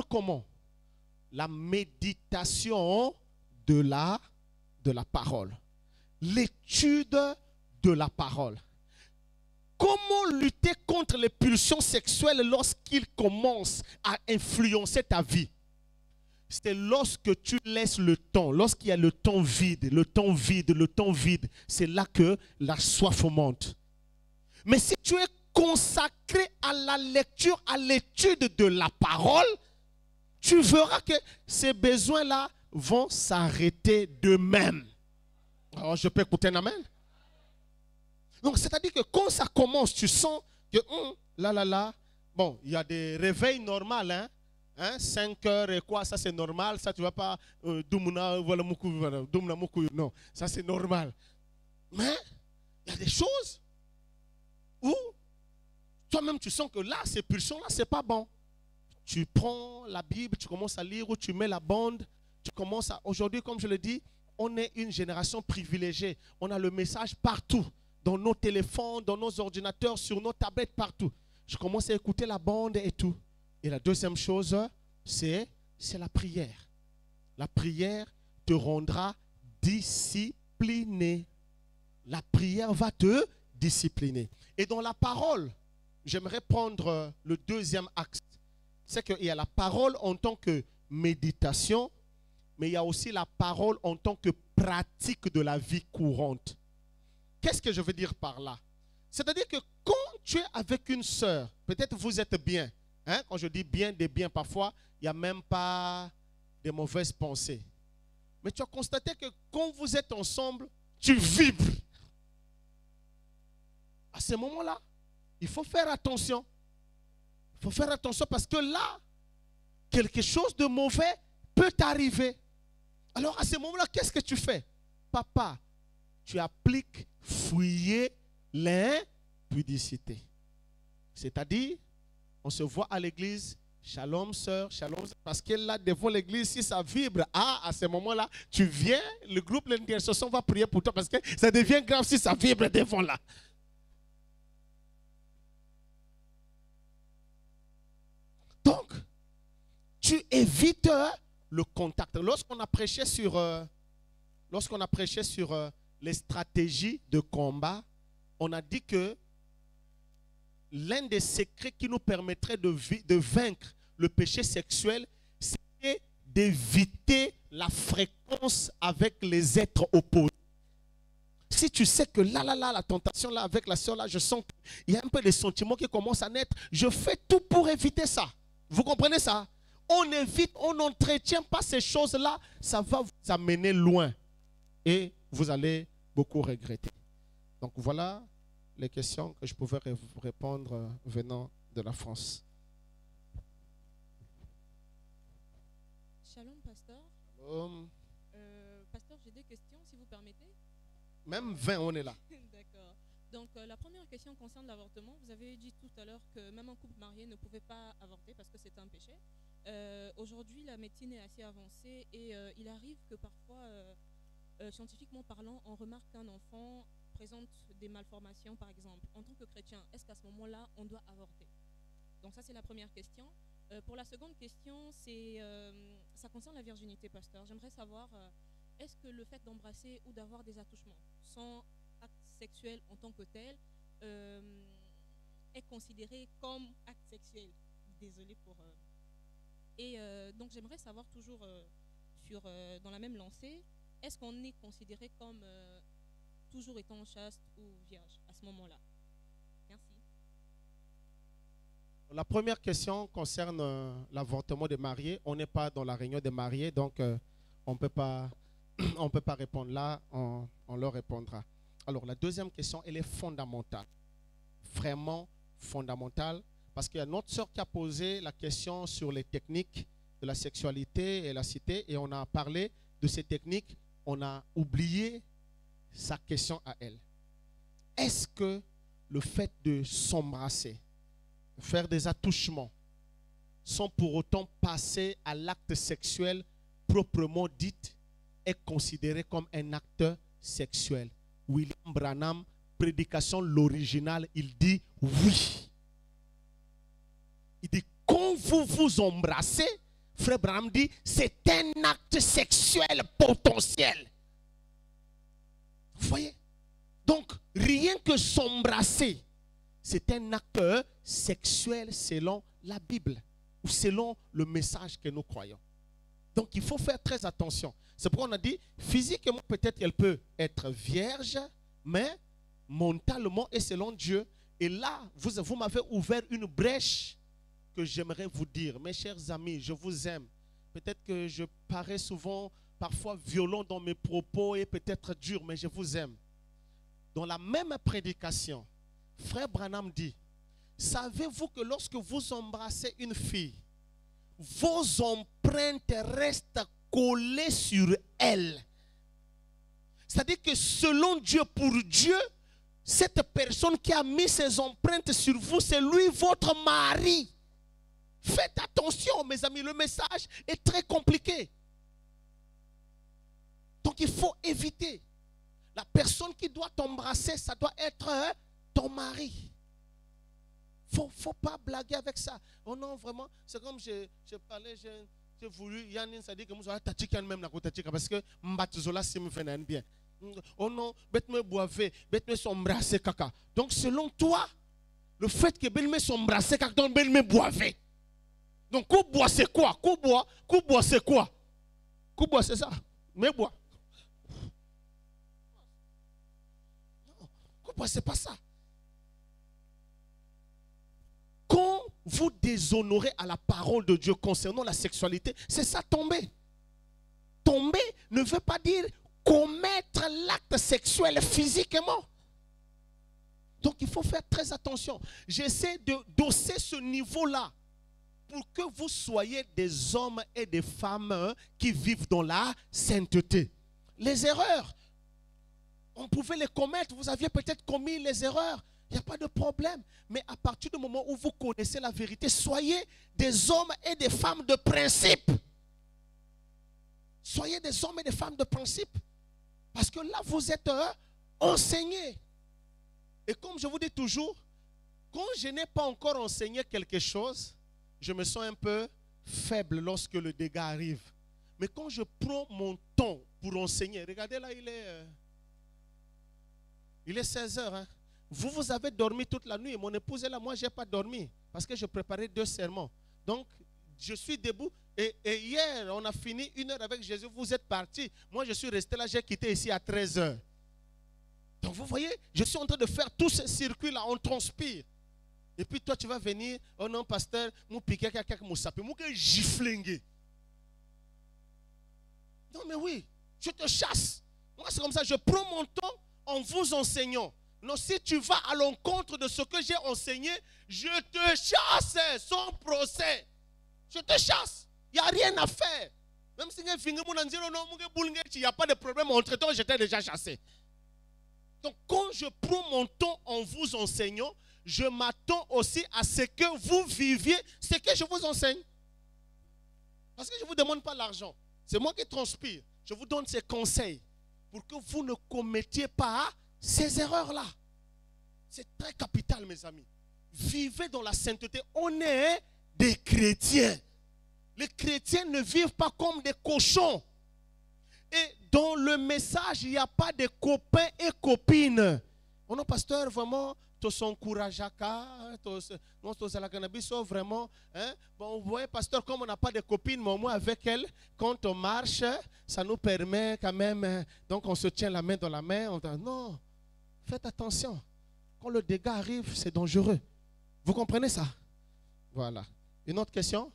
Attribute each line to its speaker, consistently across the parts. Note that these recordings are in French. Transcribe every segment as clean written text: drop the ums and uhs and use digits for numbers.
Speaker 1: comment? La méditation de la parole. L'étude de la parole. Comment lutter contre les pulsions sexuelles lorsqu'ils commencent à influencer ta vie? C'est lorsque tu laisses le temps, lorsqu'il y a le temps vide, c'est là que la soif monte. Mais si tu es consacré à la lecture, à l'étude de la parole, tu verras que ces besoins-là vont s'arrêter d'eux-mêmes. Alors, je peux écouter un amen? Donc, c'est-à-dire que quand ça commence, tu sens que, bon, il y a des réveils normaux, hein? 5 heures et quoi, ça c'est normal, ça tu vas pas, non, ça c'est normal. Mais, il y a des choses où, toi-même tu sens que là, ces pulsions-là, c'est pas bon. Tu prends la Bible, tu commences à lire, ou tu mets la bande, tu commences à... Aujourd'hui, comme je le dis, on est une génération privilégiée. On a le message partout, dans nos téléphones, dans nos ordinateurs, sur nos tablettes, partout. Je commence à écouter la bande et tout. Et la deuxième chose, c'est la prière. La prière te rendra discipliné. La prière va te discipliner. Et dans la parole, j'aimerais prendre le deuxième axe. C'est qu'il y a la parole en tant que méditation, mais il y a aussi la parole en tant que pratique de la vie courante. Qu'est-ce que je veux dire par là? C'est-à-dire que quand tu es avec une sœur, peut-être vous êtes bien. Hein? Quand je dis bien, des biens, parfois, il n'y a même pas de mauvaises pensées. Mais tu as constaté que quand vous êtes ensemble, tu vibres. À ce moment-là, il faut faire attention. Il faut faire attention parce que là, quelque chose de mauvais peut t'arriver. Alors à ce moment-là, qu'est-ce que tu fais? Papa, tu appliques fouiller l'impudicité. C'est-à-dire, on se voit à l'église, shalom sœur, shalom, parce que là, devant l'église, si ça vibre, à ce moment-là, tu viens, le groupe l'intercession va prier pour toi parce que ça devient grave si ça vibre devant là. Donc, tu évites le contact. Lorsqu'on a prêché sur, les stratégies de combat, on a dit que l'un des secrets qui nous permettrait de vaincre le péché sexuel, c'est d'éviter la fréquence avec les êtres opposés. Si tu sais que la tentation là avec la soeur là, je sens qu'il y a un peu de sentiments qui commencent à naître, je fais tout pour éviter ça. Vous comprenez ça? On évite, on n'entretient pas ces choses-là, ça va vous amener loin et vous allez beaucoup regretter. Donc voilà les questions que je pouvais répondre venant de la France.
Speaker 2: Shalom, pasteur.
Speaker 1: Shalom.
Speaker 2: Pasteur, j'ai 2 questions, si vous permettez.
Speaker 1: Même 20, on est là.
Speaker 2: D'accord. Donc, la première question concerne l'avortement. Vous avez dit tout à l'heure que même un couple marié ne pouvait pas avorter parce que c'est un péché. Aujourd'hui, la médecine est assez avancée et il arrive que parfois, scientifiquement parlant, on remarque qu'un enfant présente des malformations, par exemple. En tant que chrétien, est-ce qu'à ce moment-là, on doit avorter? Donc ça, c'est la première question. Pour la seconde question, ça concerne la virginité, pasteur. J'aimerais savoir, est-ce que le fait d'embrasser ou d'avoir des attouchements sans acte sexuel en tant que tel est considéré comme acte sexuel? Désolée pour... Et donc, j'aimerais savoir toujours, dans la même lancée, est-ce qu'on est considéré comme toujours étant chaste ou vierge à ce moment-là? Merci.
Speaker 1: La première question concerne l'avortement des mariés. On n'est pas dans la réunion des mariés, donc on ne peut pas répondre là, on leur répondra. Alors la deuxième question, elle est fondamentale, vraiment fondamentale, parce qu'il y a notre sœur qui a posé la question sur les techniques de la sexualité, elle a cité, et on a parlé de ces techniques, on a oublié sa question à elle. Est-ce que le fait de s'embrasser, faire des attouchements, sans pour autant passer à l'acte sexuel proprement dit, est considéré comme un acte sexuel? William Branham, prédication l'original, il dit oui. Il dit quand vous vous embrassez, Frère Branham dit, c'est un acte sexuel potentiel. Vous voyez? Donc, rien que s'embrasser, c'est un acte sexuel selon la Bible ou selon le message que nous croyons. Donc, il faut faire très attention. C'est pourquoi on a dit, physiquement, peut-être qu'elle peut être vierge, mais mentalement et selon Dieu. Et là, vous m'avez ouvert une brèche que j'aimerais vous dire. Mes chers amis, je vous aime. Peut-être que je parais souvent, parfois violent dans mes propos et peut-être dur, mais je vous aime. Dans la même prédication, Frère Branham dit, savez-vous que lorsque vous embrassez une fille, vos empreintes restent collées sur elle. C'est-à-dire que selon Dieu, pour Dieu, cette personne qui a mis ses empreintes sur vous, c'est lui votre mari. Faites attention, mes amis, le message est très compliqué. Donc il faut éviter. La personne qui doit t'embrasser, ça doit être ton mari. Faut pas blaguer avec ça. Oh non, vraiment, c'est comme je parlais, j'ai voulu, Yannin, ça dit que moi, je même la parce que m'batzola si me fait bien. Oh non, bête me boiver, bête me s'embrasser caca. Donc selon toi, le fait que belle me s'embrasser caca, donc belle me boiver. Donc coup bois c'est quoi? Coup bois c'est quoi? Coup bois c'est ça. Mais bois. Non, coup bois c'est pas ça. Quand vous déshonorez à la parole de Dieu concernant la sexualité, c'est ça tomber. Tomber ne veut pas dire commettre l'acte sexuel physiquement. Donc il faut faire très attention. J'essaie de d'osser ce niveau-là pour que vous soyez des hommes et des femmes qui vivent dans la sainteté. Les erreurs, on pouvait les commettre. Vous aviez peut-être commis les erreurs. Il n'y a pas de problème. Mais à partir du moment où vous connaissez la vérité, soyez des hommes et des femmes de principe. Soyez des hommes et des femmes de principe. Parce que là, vous êtes enseignés. Et comme je vous dis toujours, quand je n'ai pas encore enseigné quelque chose, je me sens un peu faible lorsque le dégât arrive. Mais quand je prends mon temps pour enseigner, regardez là, il est 16 heures. Hein. Vous avez dormi toute la nuit. Mon épouse est là, moi je n'ai pas dormi. Parce que je préparais 2 sermons. Donc, je suis debout. Et hier, on a fini 1 heure avec Jésus. Vous êtes partis. Moi, je suis resté là. J'ai quitté ici à 13 heures. Donc, vous voyez, je suis en train de faire tout ce circuit-là. On transpire. Et puis, toi, tu vas venir. Oh non, pasteur, moi, piquer quelqu'un qui m'a sapé. Moi, que giflingué. Non, mais oui, je te chasse. Moi, c'est comme ça. Je prends mon temps en vous enseignant. Non, si tu vas à l'encontre de ce que j'ai enseigné, je te chasse sans procès. Je te chasse. Il n'y a rien à faire. Même si il n'y a pas de problème, entre temps, j'étais déjà chassé. Donc, quand je prends mon temps en vous enseignant, je m'attends aussi à ce que vous viviez ce que je vous enseigne. Parce que je ne vous demande pas l'argent. C'est moi qui transpire. Je vous donne ces conseils pour que vous ne commettiez pas ces erreurs-là. C'est très capital, mes amis. Vivez dans la sainteté. On est des chrétiens. Les chrétiens ne vivent pas comme des cochons. Et dans le message, il n'y a pas de copains et copines. On a pasteur, vraiment, tu s'encourages à vraiment. Hein? Bon, vous voyez, pasteur, comme on n'a pas de copines, mais au moins avec elle, quand on marche, ça nous permet quand même. Donc on se tient la main dans la main. On dit, non, faites attention. Quand le dégât arrive, c'est dangereux. Vous comprenez ça? Voilà. Une autre question?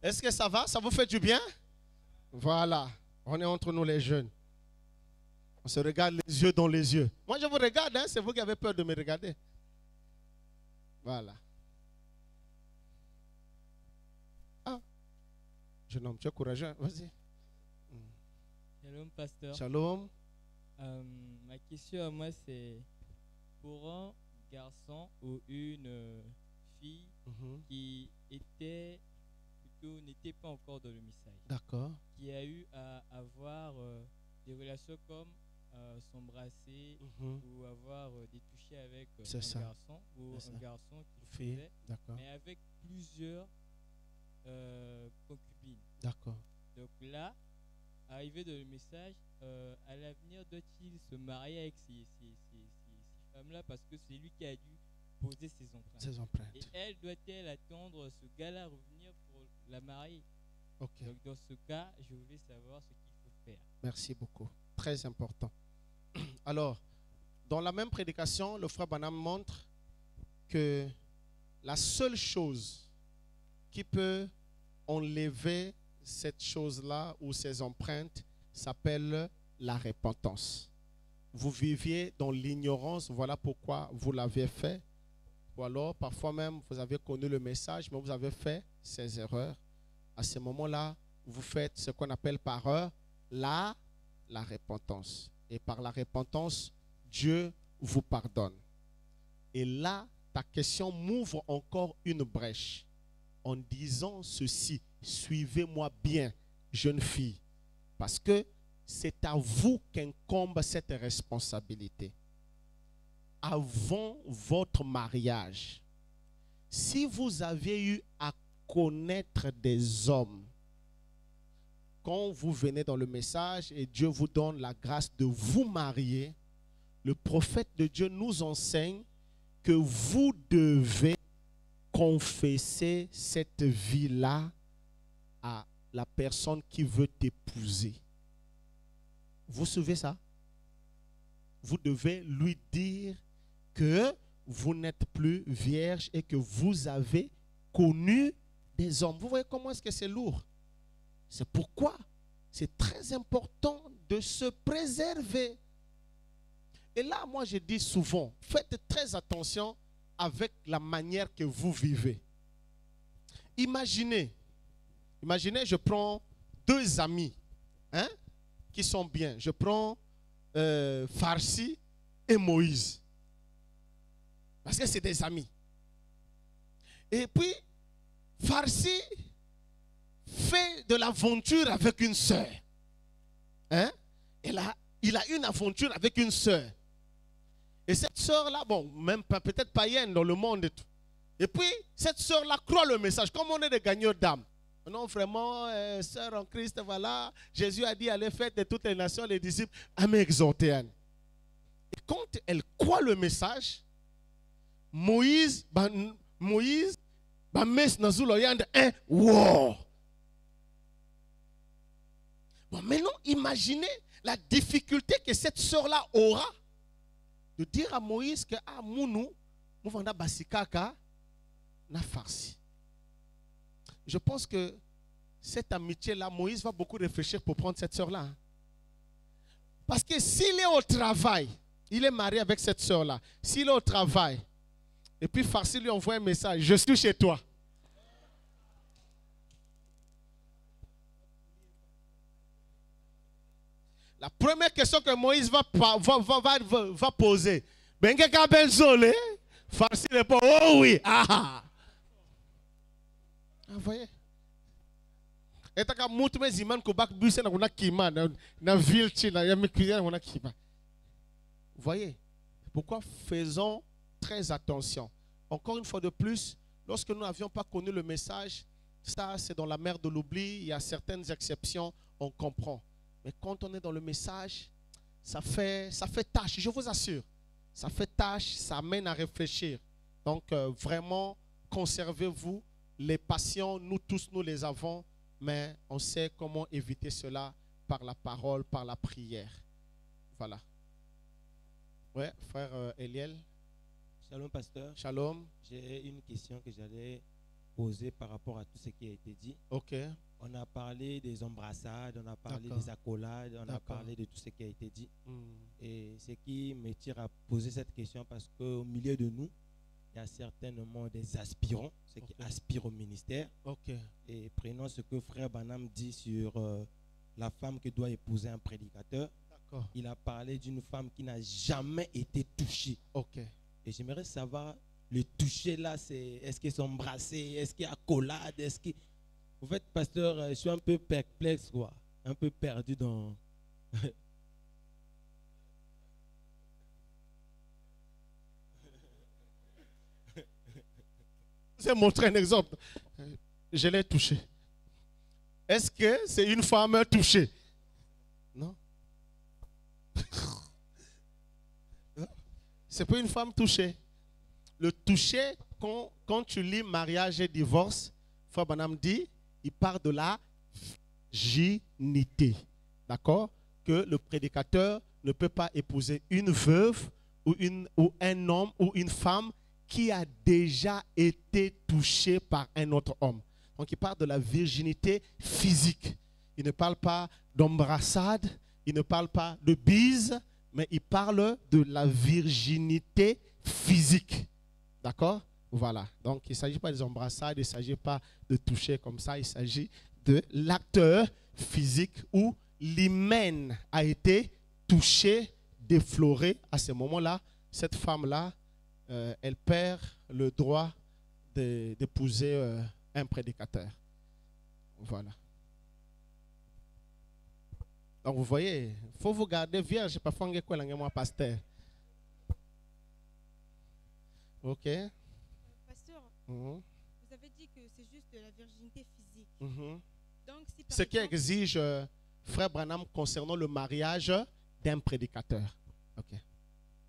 Speaker 1: Est-ce que ça va? Ça vous fait du bien? Voilà. On est entre nous les jeunes. On se regarde les yeux dans les yeux. Moi, je vous regarde, hein? C'est vous qui avez peur de me regarder. Voilà. Ah. Jeune homme, tu es courageux. Vas-y.
Speaker 3: Shalom, pasteur.
Speaker 1: Shalom.
Speaker 3: Ma question à moi, c'est pour un garçon ou une fille qui était plutôt n'était pas encore dans le message.
Speaker 1: D'accord.
Speaker 3: Qui a eu à avoir des relations comme s'embrasser
Speaker 1: Mhm.
Speaker 3: ou avoir des touchés avec
Speaker 1: C'est
Speaker 3: un
Speaker 1: ça.
Speaker 3: garçon ou
Speaker 1: C'est
Speaker 3: un
Speaker 1: ça.
Speaker 3: garçon qui le
Speaker 1: Fille,
Speaker 3: faisait,
Speaker 1: d'accord.
Speaker 3: mais avec plusieurs concubines.
Speaker 1: D'accord.
Speaker 3: Donc là, arrivé dans le message, à l'avenir, doit-il se marier avec ces femmes-là parce que c'est lui qui a dû poser ses empreintes.
Speaker 1: Ces
Speaker 3: Et
Speaker 1: empreintes.
Speaker 3: elle doit-elle attendre ce gars-là revenir pour la marier?
Speaker 1: Ok.
Speaker 3: Donc dans ce cas, je voulais savoir ce qu'il faut faire.
Speaker 1: Merci beaucoup. Très important. Alors, dans la même prédication, le frère Branham montre que la seule chose qui peut enlever cette chose-là ou ces empreintes s'appelle la repentance. Vous viviez dans l'ignorance, voilà pourquoi vous l'avez fait. Ou alors, parfois même, vous avez connu le message, mais vous avez fait ces erreurs. À ce moment-là, vous faites ce qu'on appelle par heure la repentance. Et par la repentance, Dieu vous pardonne. Et là, ta question m'ouvre encore une brèche en disant ceci: suivez-moi bien, jeune fille, parce que c'est à vous qu'incombe cette responsabilité. Avant votre mariage, si vous aviez eu à connaître des hommes, quand vous venez dans le message et Dieu vous donne la grâce de vous marier, le prophète de Dieu nous enseigne que vous devez confesser cette vie-là à la personne qui veut t'épouser. Vous suivez ça? Vous devez lui dire que vous n'êtes plus vierge et que vous avez connu des hommes. Vous voyez comment est-ce que c'est lourd? C'est pourquoi c'est très important de se préserver. Et là, moi, je dis souvent, faites très attention avec la manière que vous vivez. Imaginez, je prends deux amis qui sont bien. Je prends Farsi et Moïse. Parce que c'est des amis. Et puis, Farsi fait de l'aventure avec une sœur. Il a une aventure avec une sœur. Et cette sœur-là, bon, même peut-être païenne dans le monde et tout. Et puis, cette sœur-là croit le message. Comme on est des gagnants d'âme. Non, vraiment, sœur en Christ, voilà. Jésus a dit, allez faire de toutes les nations les disciples à m'exhorter. Et quand elle croit le message, Moïse, wow. Bon, maintenant, imaginez la difficulté que cette sœur-là aura de dire à Moïse que ah mounou mouvanda basikaka na farsi. Je pense que cette amitié-là, Moïse va beaucoup réfléchir pour prendre cette sœur-là. Parce que s'il est au travail, il est marié avec cette sœur-là. S'il est au travail, et puis Farsi lui envoie un message, je suis chez toi. La première question que Moïse va poser, Farsi répond, oh oui, ah. Vous voyez? Vous voyez? Pourquoi faisons très attention? Encore une fois de plus, lorsque nous n'avions pas connu le message, ça c'est dans la mer de l'oubli, il y a certaines exceptions, on comprend. Mais quand on est dans le message, ça fait tâche, je vous assure. Ça fait tâche, ça amène à réfléchir. Donc vraiment, conservez-vous. Les passions, nous tous, nous les avons, mais on sait comment éviter cela par la parole, par la prière. Voilà. Ouais, frère Eliel.
Speaker 4: Shalom, pasteur.
Speaker 1: Shalom.
Speaker 4: J'ai une question que j'allais poser par rapport à tout ce qui a été dit.
Speaker 1: Ok.
Speaker 4: On a parlé des embrassades, on a parlé des accolades, on a parlé de tout ce qui a été dit. Et ce qui me tire à poser cette question, parce qu'au milieu de nous, il y a certainement des aspirants, ceux qui aspirent au ministère. Et prenons ce que frère Branham dit sur la femme qui doit épouser un prédicateur. Il a parlé d'une femme qui n'a jamais été touchée. Et j'aimerais savoir, le toucher là, est-ce qu'ils sont embrassés, est-ce qu'il y a accolade, est-ce que... En fait, pasteur, je suis un peu perplexe, quoi. Un peu perdu dans...
Speaker 1: vous ai montré un exemple. Je l'ai touché. Est-ce que c'est une femme touchée? Non. C'est pas une femme touchée. Le toucher, quand tu lis mariage et divorce, Frère Branham dit, il part de la virginité. D'accord? Que le prédicateur ne peut pas épouser une veuve ou un homme ou une femme qui a déjà été touché par un autre homme. Donc il parle de la virginité physique. Il ne parle pas d'embrassade, il ne parle pas de bise, mais il parle de la virginité physique. D'accord? Voilà. Donc il ne s'agit pas des embrassades, il ne s'agit pas de toucher comme ça, il s'agit de l'acteur physique où l'hymen a été touché, défloré. À ce moment-là, cette femme-là, elle perd le droit d'épouser un prédicateur. Voilà. Donc vous voyez, il faut vous garder vierge. Parfois, on est moi pasteur. Ok.
Speaker 5: Pasteur,
Speaker 1: vous
Speaker 5: avez dit que c'est juste de la virginité physique. Donc, si
Speaker 1: ce qui exige Frère Branham concernant le mariage d'un prédicateur. Ok.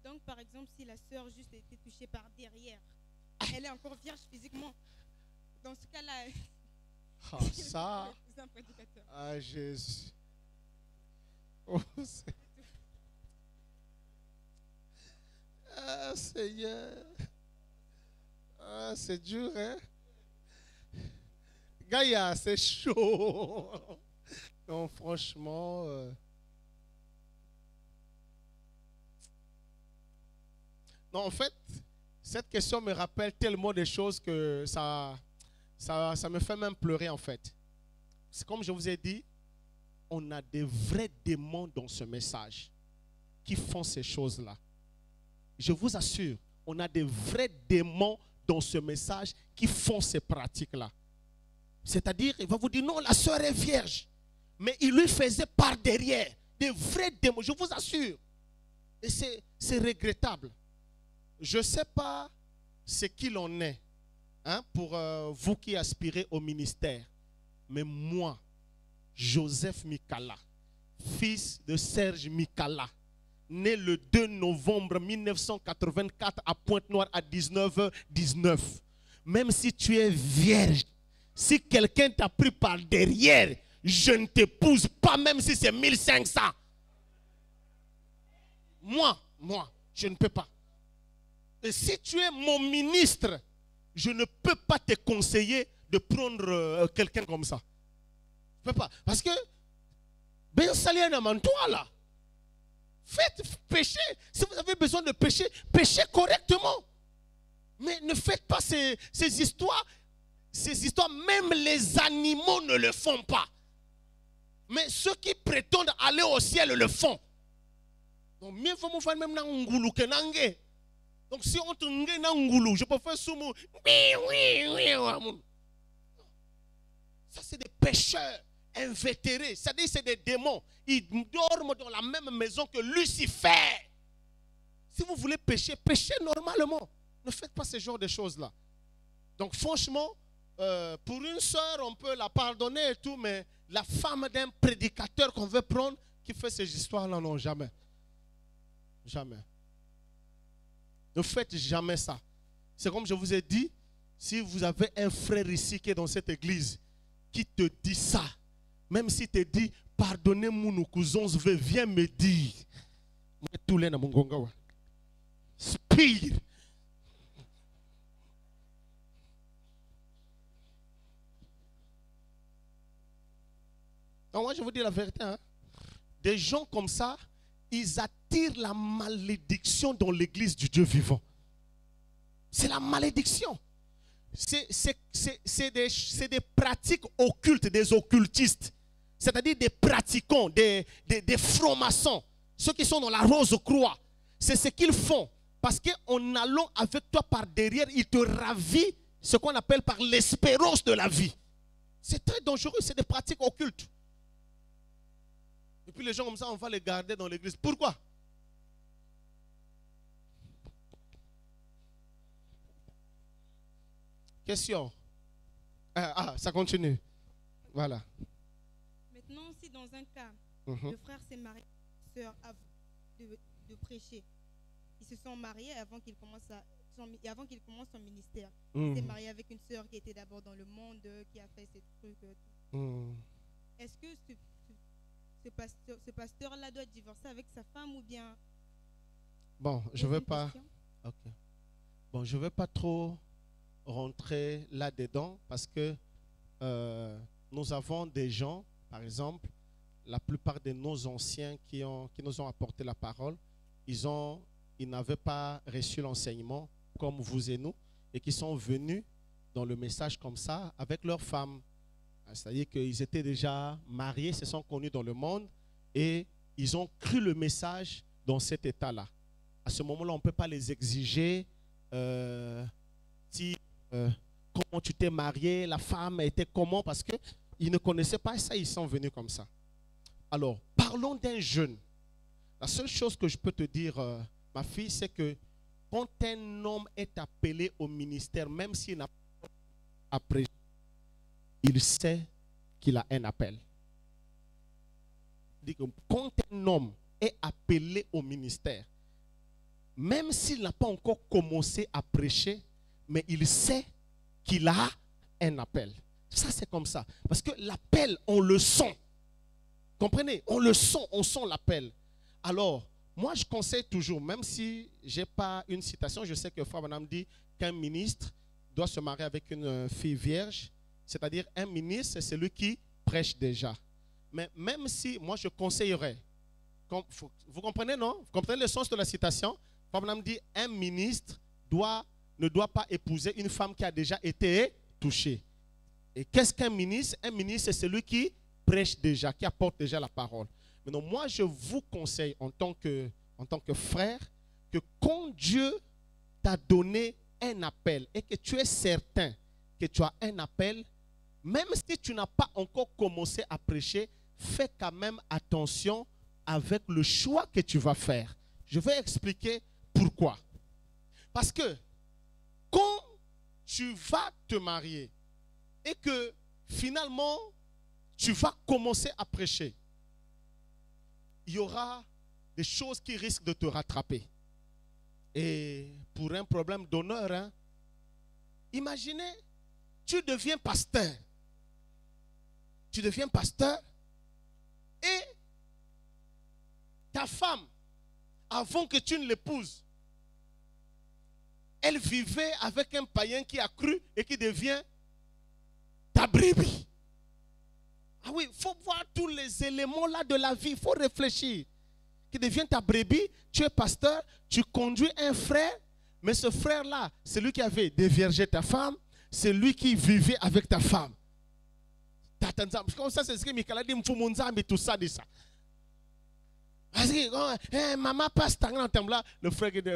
Speaker 5: Donc, par exemple, si la sœur juste a été touchée par derrière, elle est encore vierge physiquement. Dans ce cas-là,
Speaker 1: ça.
Speaker 5: c'est un prédicateur.
Speaker 1: Ah, Jésus. Oh, ah, Seigneur. Ah, c'est dur, hein? Gaïa, c'est chaud. Non, franchement. Non, en fait, cette question me rappelle tellement de choses que ça me fait même pleurer, en fait. C'est comme je vous ai dit, on a des vrais démons dans ce message qui font ces choses-là. Je vous assure, on a des vrais démons dans ce message qui font ces pratiques-là. C'est-à-dire, il va vous dire, non, la sœur est vierge. Mais il lui faisait par derrière. Des vrais démons, je vous assure. Et c'est regrettable. Je ne sais pas ce qu'il en est, hein, pour vous qui aspirez au ministère. Mais moi, Joseph Mikala, fils de Serge Mikala, né le 2 novembre 1984 à Pointe-Noire à 19h19. Même si tu es vierge, si quelqu'un t'a pris par derrière, je ne t'épouse pas, même si c'est 1500. Moi, je ne peux pas. Et si tu es mon ministre, je ne peux pas te conseiller de prendre quelqu'un comme ça. Je ne peux pas. Parce que, ben salia toi là. Faites pécher. Si vous avez besoin de pécher, péchez correctement. Mais ne faites pas ces histoires. Ces histoires, même les animaux ne le font pas. Mais ceux qui prétendent aller au ciel le font. Donc, mieux vaut me faire même dans Ngulu que Nangé. Donc, si on te nge dans Ngulu, je peux faire soumou. Oui. Ça, c'est des pécheurs invétérés. C'est-à-dire, c'est des démons. Ils dorment dans la même maison que Lucifer. Si vous voulez pécher, péchez normalement. Ne faites pas ce genre de choses-là. Donc, franchement, pour une sœur, on peut la pardonner et tout, mais la femme d'un prédicateur qu'on veut prendre, qui fait ces histoires-là, non, jamais. Jamais. Ne faites jamais ça. C'est comme je vous ai dit, si vous avez un frère ici qui est dans cette église, qui te dit ça, même s'il te dit, pardonnez-moi, nous cousins, viens me dire. Spire. Donc moi je vous dis la vérité, hein? Des gens comme ça, ils attirent la malédiction dans l'église du Dieu vivant. C'est la malédiction. C'est des pratiques occultes, des occultistes. C'est-à-dire des pratiquants, des francs-maçons. Ceux qui sont dans la rose-croix. C'est ce qu'ils font. Parce qu'en allant avec toi par derrière, ils te ravit ce qu'on appelle par l'espérance de la vie. C'est très dangereux, c'est des pratiques occultes. Et puis les gens comme ça, on va les garder dans l'église. Pourquoi? Question. Ça continue. Voilà.
Speaker 5: Maintenant, si dans un cas, le frère s'est marié avec une sœur avant de prêcher, ils se sont mariés avant qu'il commence son ministère. Il s'est marié avec une sœur qui était d'abord dans le monde, qui a fait ces trucs. Est-ce que ce pasteur-là doit divorcer avec sa femme ou bien...
Speaker 1: Bon, je ne veux pas... Okay. Bon, je ne veux pas trop rentrer là-dedans parce que nous avons des gens, par exemple, la plupart de nos anciens qui nous ont apporté la parole, ils n'avaient pas reçu l'enseignement comme vous et nous et qui sont venus dans le message comme ça avec leurs femmes. C'est-à-dire qu'ils étaient déjà mariés, se sont connus dans le monde et ils ont cru le message dans cet état-là. À ce moment-là, on ne peut pas les exiger comment tu t'es marié, la femme était comment, parce qu'ils ne connaissaient pas ça, ils sont venus comme ça. Alors, parlons d'un jeune. La seule chose que je peux te dire, ma fille, c'est que quand un homme est appelé au ministère, même s'il n'a pas appris, il sait qu'il a un appel. Quand un homme est appelé au ministère, même s'il n'a pas encore commencé à prêcher, mais il sait qu'il a un appel. Ça, c'est comme ça. Parce que l'appel, on le sent. Comprenez? On le sent, on sent l'appel. Alors, moi, je conseille toujours, même si je n'ai pas une citation, je sais que Frère Branham dit qu'un ministre doit se marier avec une fille vierge. C'est-à-dire, un ministre, c'est celui qui prêche déjà. Mais même si, moi, je conseillerais, vous comprenez, non? Vous comprenez le sens de la citation? Frère Branham dit, un ministre ne doit pas épouser une femme qui a déjà été touchée. Et qu'est-ce qu'un ministre? Un ministre, c'est celui qui prêche déjà, qui apporte déjà la parole. Maintenant, moi, je vous conseille en tant que frère, que quand Dieu t'a donné un appel et que tu es certain que tu as un appel, même si tu n'as pas encore commencé à prêcher, fais quand même attention avec le choix que tu vas faire. Je vais expliquer pourquoi. Parce que quand tu vas te marier et que finalement tu vas commencer à prêcher, il y aura des choses qui risquent de te rattraper. Et pour un problème d'honneur, imaginez, tu deviens pasteur. Tu deviens pasteur et ta femme, avant que tu ne l'épouses, elle vivait avec un païen qui a cru et qui devient ta brebis. Ah oui, il faut voir tous les éléments là de la vie, il faut réfléchir. Qui devient ta brebis, tu es pasteur, tu conduis un frère, mais ce frère-là, c'est lui qui avait déviergé ta femme, c'est lui qui vivait avec ta femme. Comme ça, c'est ce que Mikala dit, mais tout ça, dit ça. Parce que maman passe dans terme là, le frère qui dit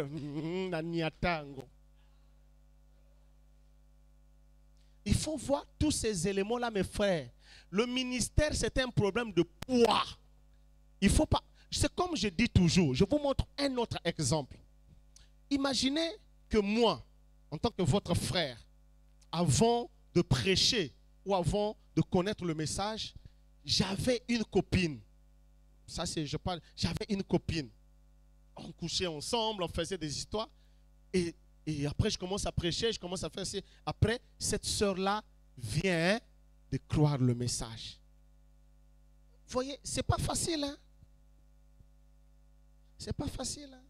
Speaker 1: il faut voir tous ces éléments-là, mes frères. Le ministère, c'est un problème de poids. Il faut pas. C'est comme je dis toujours, je vous montre un autre exemple. Imaginez que moi, en tant que votre frère, avant de prêcher ou avant de connaître le message, j'avais une copine. Ça, c'est, je parle, j'avais une copine. On couchait ensemble, on faisait des histoires. Et après, je commence à prêcher, je commence à faire ça. Après, cette sœur-là vient de croire le message. Vous voyez, c'est pas facile, hein? C'est pas facile, hein?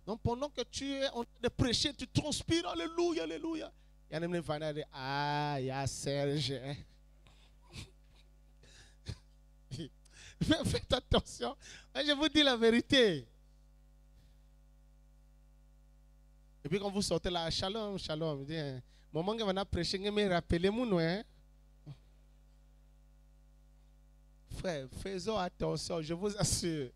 Speaker 1: Donc, pendant que tu es en train de prêcher, tu transpires, alléluia, alléluia. Il y a un qui dit, ah, il y a Serge. Faites attention. Je vous dis la vérité. Et puis quand vous sortez là, shalom, shalom. Moment que vous prêché, me rappelez-moi, hein? Frère, faisons attention, je vous assure.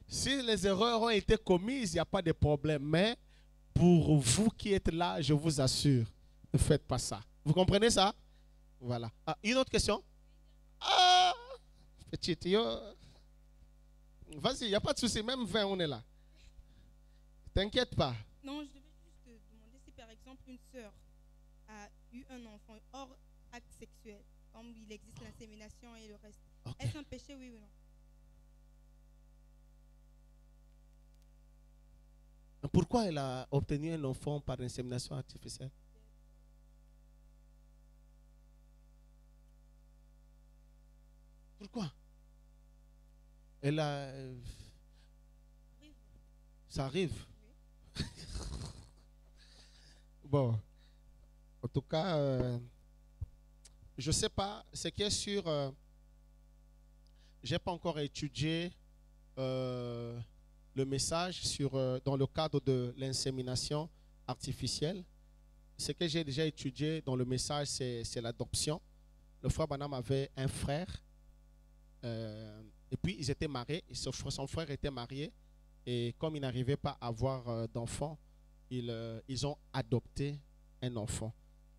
Speaker 1: Si les erreurs ont été commises, il n'y a pas de problème. Mais pour vous qui êtes là, je vous assure, ne faites pas ça. Vous comprenez ça? Voilà. Ah, une autre question? Ah, petite, vas-y, il n'y a pas de souci. Même 20, on est là. T'inquiète pas.
Speaker 5: Non, je devais juste te demander si par exemple une sœur a eu un enfant hors acte sexuel, comme il existe l'insémination et le reste.
Speaker 1: Okay.
Speaker 5: Est-ce un péché, oui ou non?
Speaker 1: Pourquoi elle a obtenu un enfant par insémination artificielle? Pourquoi? Elle a... Ça arrive. Oui. Bon. En tout cas, je ne sais pas. Ce qui est sûr, je n'ai pas encore étudié le message dans le cadre de l'insémination artificielle. Ce que j'ai déjà étudié dans le message, c'est l'adoption. Le frère Branham avait un frère. Et puis, ils étaient mariés. Son frère était marié. Et comme il n'arrivait pas à avoir d'enfant, ils ont adopté un enfant.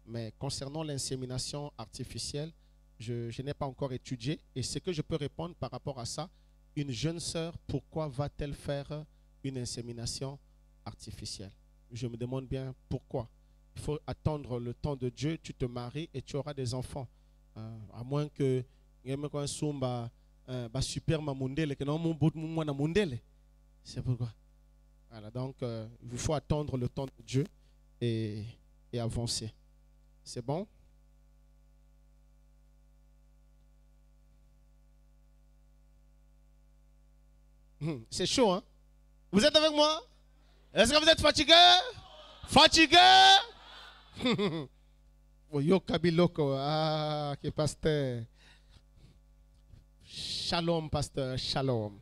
Speaker 1: Mais concernant l'insémination artificielle, je n'ai pas encore étudié. Et ce que je peux répondre par rapport à ça, une jeune sœur, pourquoi va-t-elle faire une insémination artificielle? Je me demande bien pourquoi. Il faut attendre le temps de Dieu, tu te maries et tu auras des enfants. À moins que c'est pourquoi. Voilà, donc il faut attendre le temps de Dieu et avancer. C'est bon? C'est chaud, hein? Vous êtes avec moi? Est-ce que vous êtes fatigué? Fatigué? Yo kabiloko, ah, que pasteur. Shalom, pasteur, shalom.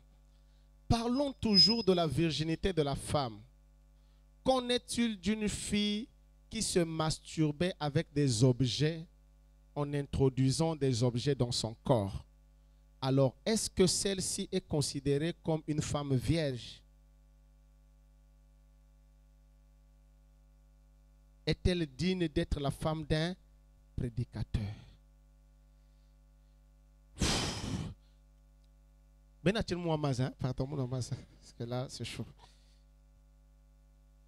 Speaker 1: Parlons toujours de la virginité de la femme. Qu'en est-il d'une fille qui se masturbait avec des objets en introduisant des objets dans son corps? Alors, est-ce que celle-ci est considérée comme une femme vierge? Est-elle digne d'être la femme d'un prédicateur? Ben attire-moi mazin, pardon-moi mazin, parce que là c'est chaud.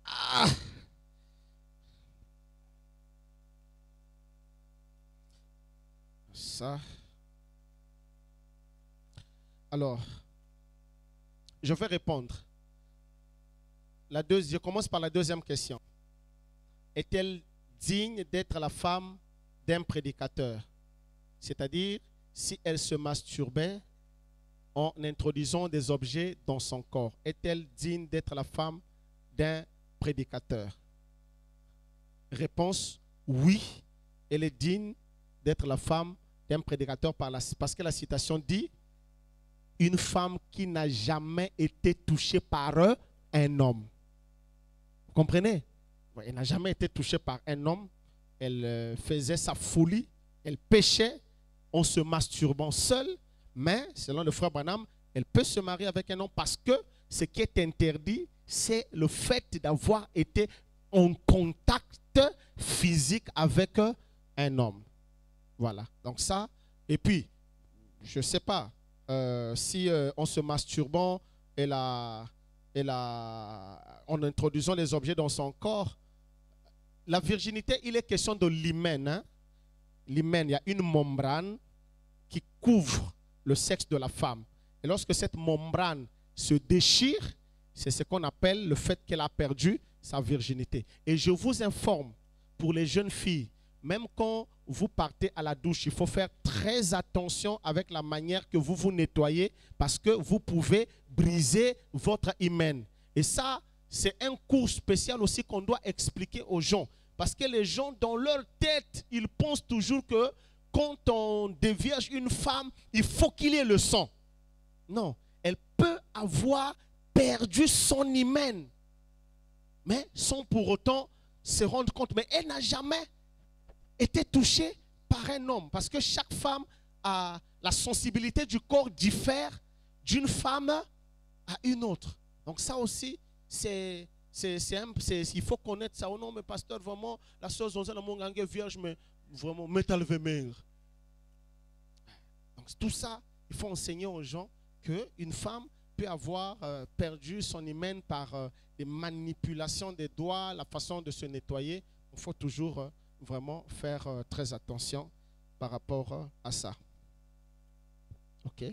Speaker 1: Ah! Ça. Alors, je vais répondre. Je commence par la deuxième question. Est-elle digne d'être la femme d'un prédicateur? C'est-à-dire, si elle se masturbait en introduisant des objets dans son corps, est-elle digne d'être la femme d'un prédicateur? Réponse, oui, elle est digne d'être la femme d'un prédicateur parce que la citation dit une femme qui n'a jamais été touchée par un homme. Vous comprenez? Elle n'a jamais été touchée par un homme. Elle faisait sa folie, elle péchait en se masturbant seule. Mais, selon le frère Branham, elle peut se marier avec un homme parce que ce qui est interdit, c'est le fait d'avoir été en contact physique avec un homme. Voilà. Donc ça, et puis, je ne sais pas, si en se masturbant, en introduisant les objets dans son corps, la virginité, il est question de l'hymen. Hein? L'hymen, il y a une membrane qui couvre le sexe de la femme. Et lorsque cette membrane se déchire, c'est ce qu'on appelle le fait qu'elle a perdu sa virginité. Et je vous informe, pour les jeunes filles, même quand vous partez à la douche, il faut faire très attention avec la manière que vous vous nettoyez parce que vous pouvez briser votre hymen. Et ça, c'est un cours spécial aussi qu'on doit expliquer aux gens. Parce que les gens, dans leur tête, ils pensent toujours que quand on dévierge une femme, il faut qu'il y ait le sang. Non, elle peut avoir perdu son hymen, mais sans pour autant se rendre compte. Mais elle n'a jamais été touchée par un homme. Parce que chaque femme a la sensibilité du corps diffère d'une femme à une autre. Donc ça aussi, il faut connaître ça. Oh non, mais pasteur, vraiment, la chose dans un monde vierge, mais vraiment, métal vémère. Donc tout ça, il faut enseigner aux gens qu'une femme peut avoir perdu son hymen par des manipulations des doigts, la façon de se nettoyer. Il faut toujours vraiment faire très attention par rapport à ça. Ok.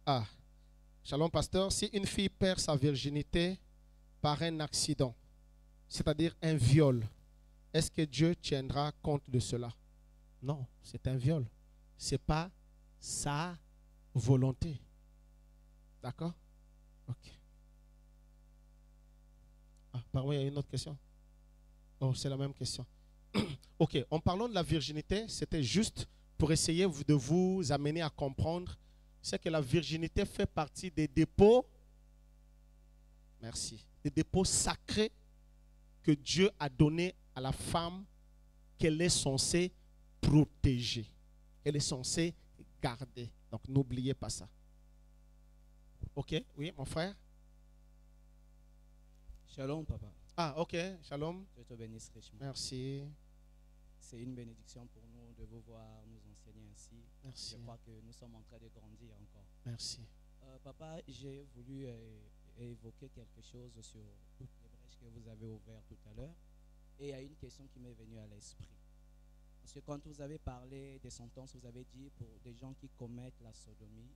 Speaker 1: Ah, shalom pasteur, si une fille perd sa virginité par un accident, c'est-à-dire un viol, est-ce que Dieu tiendra compte de cela? Non, c'est un viol. Ce n'est pas sa volonté. D'accord? Ok. Ah, pardon, il y a une autre question? Oh, c'est la même question. Ok, en parlant de la virginité, c'était juste pour essayer de vous amener à comprendre c'est que la virginité fait partie des dépôts, merci, des dépôts sacrés que Dieu a donnés à la femme qu'elle est censée protéger. Elle est censée garder. Donc n'oubliez pas ça. Ok, oui, mon frère.
Speaker 6: Shalom, papa.
Speaker 1: Ah, ok, shalom.
Speaker 6: Je te bénisse richement.
Speaker 1: Merci.
Speaker 6: C'est une bénédiction pour nous de vous voir nous enseigner ainsi.
Speaker 1: Merci.
Speaker 6: Je crois que nous sommes en train de grandir encore.
Speaker 1: Merci.
Speaker 6: Papa, j'ai voulu évoquer quelque chose sur toutes les brèches que vous avez ouvertes tout à l'heure. Et il y a une question qui m'est venue à l'esprit. Parce que quand vous avez parlé des sentences, vous avez dit pour des gens qui commettent la sodomie,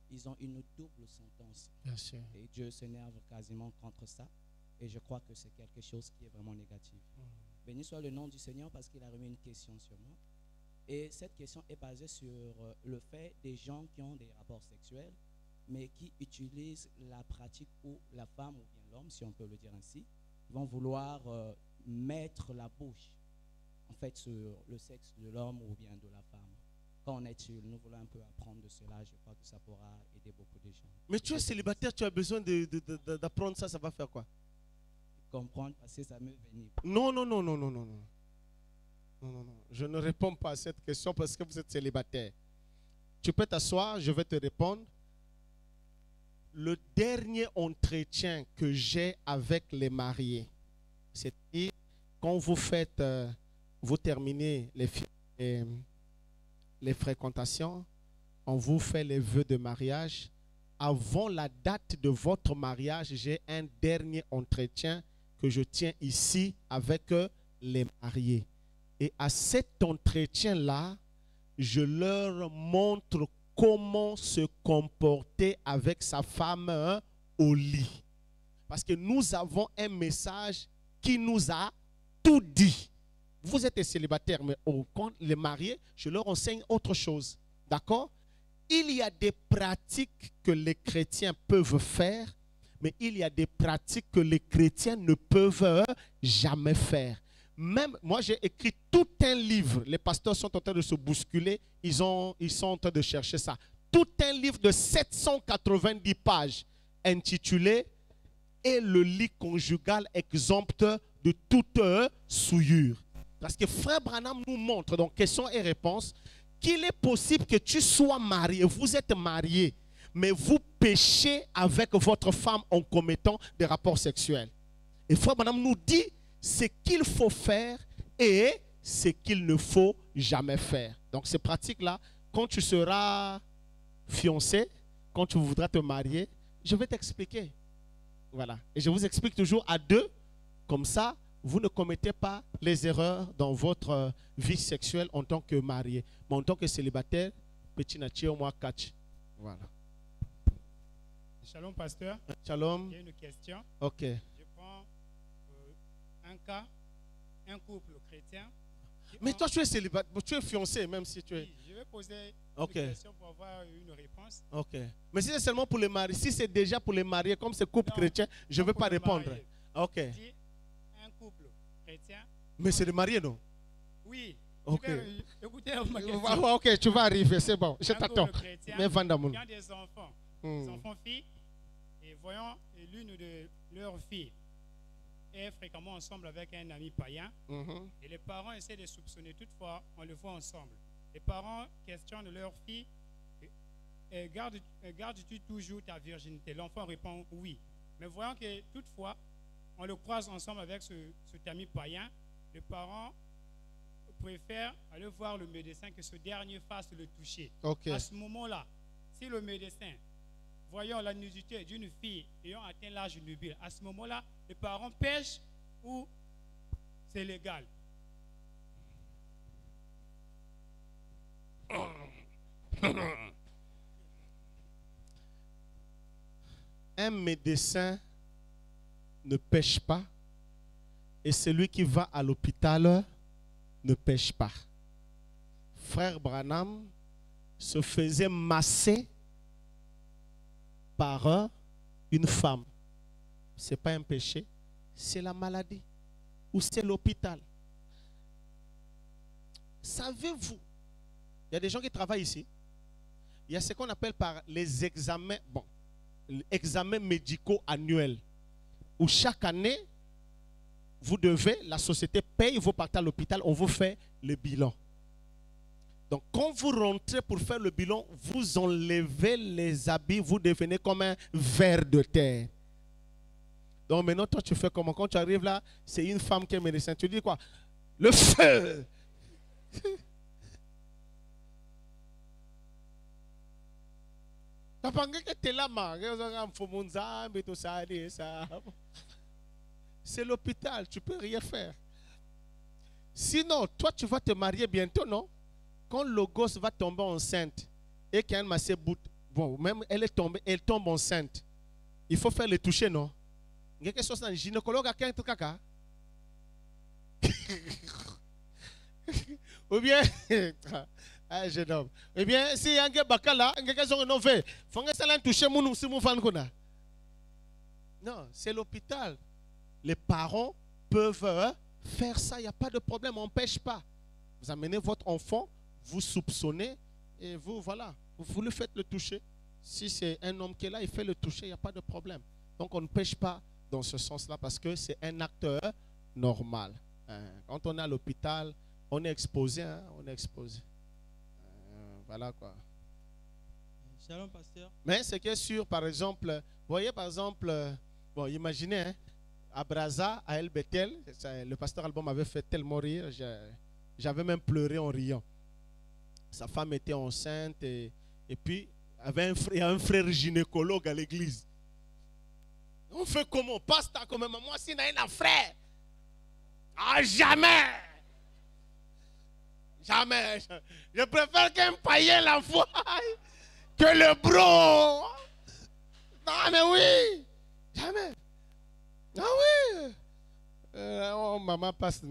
Speaker 6: ils ont une double sentence.
Speaker 1: Bien sûr.
Speaker 6: Et Dieu s'énerve quasiment contre ça. Et je crois que c'est quelque chose qui est vraiment négatif. Béni soit le nom du Seigneur parce qu'il a remis une question sur moi. Et cette question est basée sur le fait des gens qui ont des rapports sexuels, mais qui utilisent la pratique où la femme ou bien l'homme, si on peut le dire ainsi, vont vouloir mettre la bouche en fait sur le sexe de l'homme ou bien de la femme. Quand on est sûr, nous voulons un peu apprendre de cela. Je crois que ça pourra aider beaucoup de gens.
Speaker 1: Mais tu es célibataire, tu as besoin d'apprendre ça, ça va faire quoi?
Speaker 6: Comprendre parce que ça me vient.
Speaker 1: Non, non, non, non, non, non, non. Non, non, non. Je ne réponds pas à cette question parce que vous êtes célibataire. Tu peux t'asseoir, je vais te répondre. Le dernier entretien que j'ai avec les mariés, c'est-à-dire quand vous faites, vous terminez les fréquentations, on vous fait les vœux de mariage. Avant la date de votre mariage, j'ai un dernier entretien que je tiens ici avec les mariés. Et à cet entretien-là, je leur montre comment se comporter avec sa femme au lit. Parce que nous avons un message qui nous a tout dit. Vous êtes célibataires, mais quand les mariés, je leur enseigne autre chose. D'accord? Il y a des pratiques que les chrétiens peuvent faire, mais il y a des pratiques que les chrétiens ne peuvent jamais faire. Même moi, j'ai écrit tout un livre. Les pasteurs sont en train de se bousculer. Ils sont en train de chercher ça. Tout un livre de 790 pages intitulé « Et le lit conjugal exempt de toute souillure ». Parce que Frère Branham nous montre, dans questions et réponses, qu'il est possible que tu sois marié, vous êtes marié, mais vous péchez avec votre femme en commettant des rapports sexuels. Et Frère Branham nous dit ce qu'il faut faire et ce qu'il ne faut jamais faire. Donc ces pratiques-là, quand tu seras fiancé, quand tu voudras te marier, je vais t'expliquer. Voilà. Et je vous explique toujours à deux, comme ça, vous ne commettez pas les erreurs dans votre vie sexuelle en tant que marié. Mais en tant que célibataire, petit nature, moi, catch. Voilà.
Speaker 7: Shalom, pasteur.
Speaker 1: Shalom.
Speaker 7: Il y a une question.
Speaker 1: Ok.
Speaker 7: Je prends un cas, un couple chrétien.
Speaker 1: Mais toi, tu es célibataire, tu es fiancé, même si tu es...
Speaker 7: Oui, je vais poser
Speaker 1: Ok.
Speaker 7: une question pour avoir une réponse.
Speaker 1: Ok. Mais si c'est seulement pour les mariés, si c'est déjà pour les mariés, comme c'est couple
Speaker 7: Non,
Speaker 1: chrétien, je ne vais
Speaker 7: pour
Speaker 1: pas
Speaker 7: le
Speaker 1: répondre.
Speaker 7: marié.
Speaker 1: Ok.
Speaker 7: Si un couple chrétien.
Speaker 1: Mais c'est des mariés, non?
Speaker 7: Oui.
Speaker 1: Ok.
Speaker 7: Écoutez ma question.
Speaker 1: Ok, tu vas arriver, c'est bon. Je
Speaker 7: Un
Speaker 1: t'attends.
Speaker 7: couple chrétien
Speaker 1: Mais Vandamoun.
Speaker 7: qui a des enfants, des enfants filles, et voyons l'une de leurs filles est fréquemment ensemble avec un ami païen, et les parents essaient de soupçonner. Toutefois, on le voit ensemble. Les parents questionnent leur fille, gardes-tu toujours ta virginité? L'enfant répond oui. Mais voyons que toutefois, on le croise ensemble avec cet ami païen, les parents préfèrent aller voir le médecin que ce dernier fasse le toucher.
Speaker 1: Ok.
Speaker 7: À ce moment-là, si le médecin voyant la nudité d'une fille ayant atteint l'âge nubile, à ce moment-là, les parents pêchent ou c'est légal?
Speaker 1: Un médecin ne pêche pas et celui qui va à l'hôpital ne pêche pas. Frère Branham se faisait masser par une femme. Ce n'est pas un péché, c'est la maladie ou c'est l'hôpital. Savez-vous, il y a des gens qui travaillent ici, il y a ce qu'on appelle par les examens, examens médicaux annuels, où chaque année, vous devez, la société paye, vous partez à l'hôpital, on vous fait le bilan. Donc, quand vous rentrez pour faire le bilan, vous enlevez les habits, vous devenez comme un ver de terre. Donc, maintenant, toi, tu fais comment? Quand tu arrives là, c'est une femme qui est médecin. Tu dis quoi? Le feu! C'est l'hôpital, tu ne peux rien faire. Sinon, toi, tu vas te marier bientôt, non? Quand le gosse va tomber enceinte et qu'elle m'a ses bouts, bon, même elle est tombée, elle tombe enceinte, il faut faire le toucher, non? Il y a quelque chose dans le gynécologue à quel caca? Ou bien, ah, jeune homme. Eh bien, si il y a un gars là, il y a quelque chose qu'on fait. Il faut que ça toucher mon si mon fan. Non, c'est l'hôpital. Les parents peuvent faire ça, il n'y a pas de problème, on n'empêche pas. Vous amenez votre enfant, vous soupçonnez et vous, voilà, vous le faites le toucher. Si c'est un homme qui est là, il fait le toucher, il n'y a pas de problème. Donc on ne pêche pas dans ce sens-là parce que c'est un acte normal. Quand on est à l'hôpital, on est exposé, hein, on est exposé. Voilà quoi.
Speaker 8: Shalom, pasteur.
Speaker 1: Mais ce qui est sûr, par exemple, vous voyez par exemple, bon, imaginez, hein, à Brazza, à El Bethel, le pasteur Albon m'avait fait tellement rire, j'avais même pleuré en riant. Sa femme était enceinte et puis il y a un frère gynécologue à l'église. On fait comment? Pasteur, comme moi, si on a un frère. Ah, jamais! Jamais. Je préfère qu'un païen l'envoie que le bro. Non, mais oui. Jamais. Ah oui. Oh, maman passe.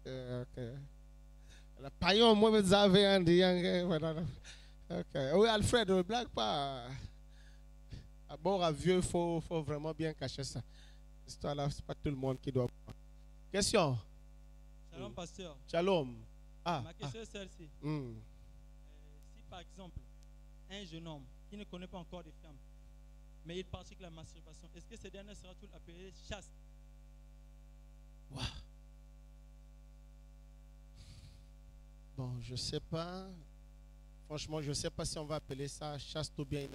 Speaker 1: Okay. Le païen, moi, vous avez un dia. Okay. Oui, Alfred, ne blague pas. À bord à vieux, il faut vraiment bien cacher ça. Ce n'est pas tout le monde qui doit. Question.
Speaker 8: Shalom, pasteur.
Speaker 1: Shalom.
Speaker 8: Ma question est celle-ci. Si par exemple, un jeune homme qui ne connaît pas encore des femmes, mais il pratique la masturbation, est-ce que ce dernier sera-t-il appelé chaste?
Speaker 1: Wow. Bon, je ne sais pas. Franchement, je ne sais pas si on va appeler ça chaste ou bien.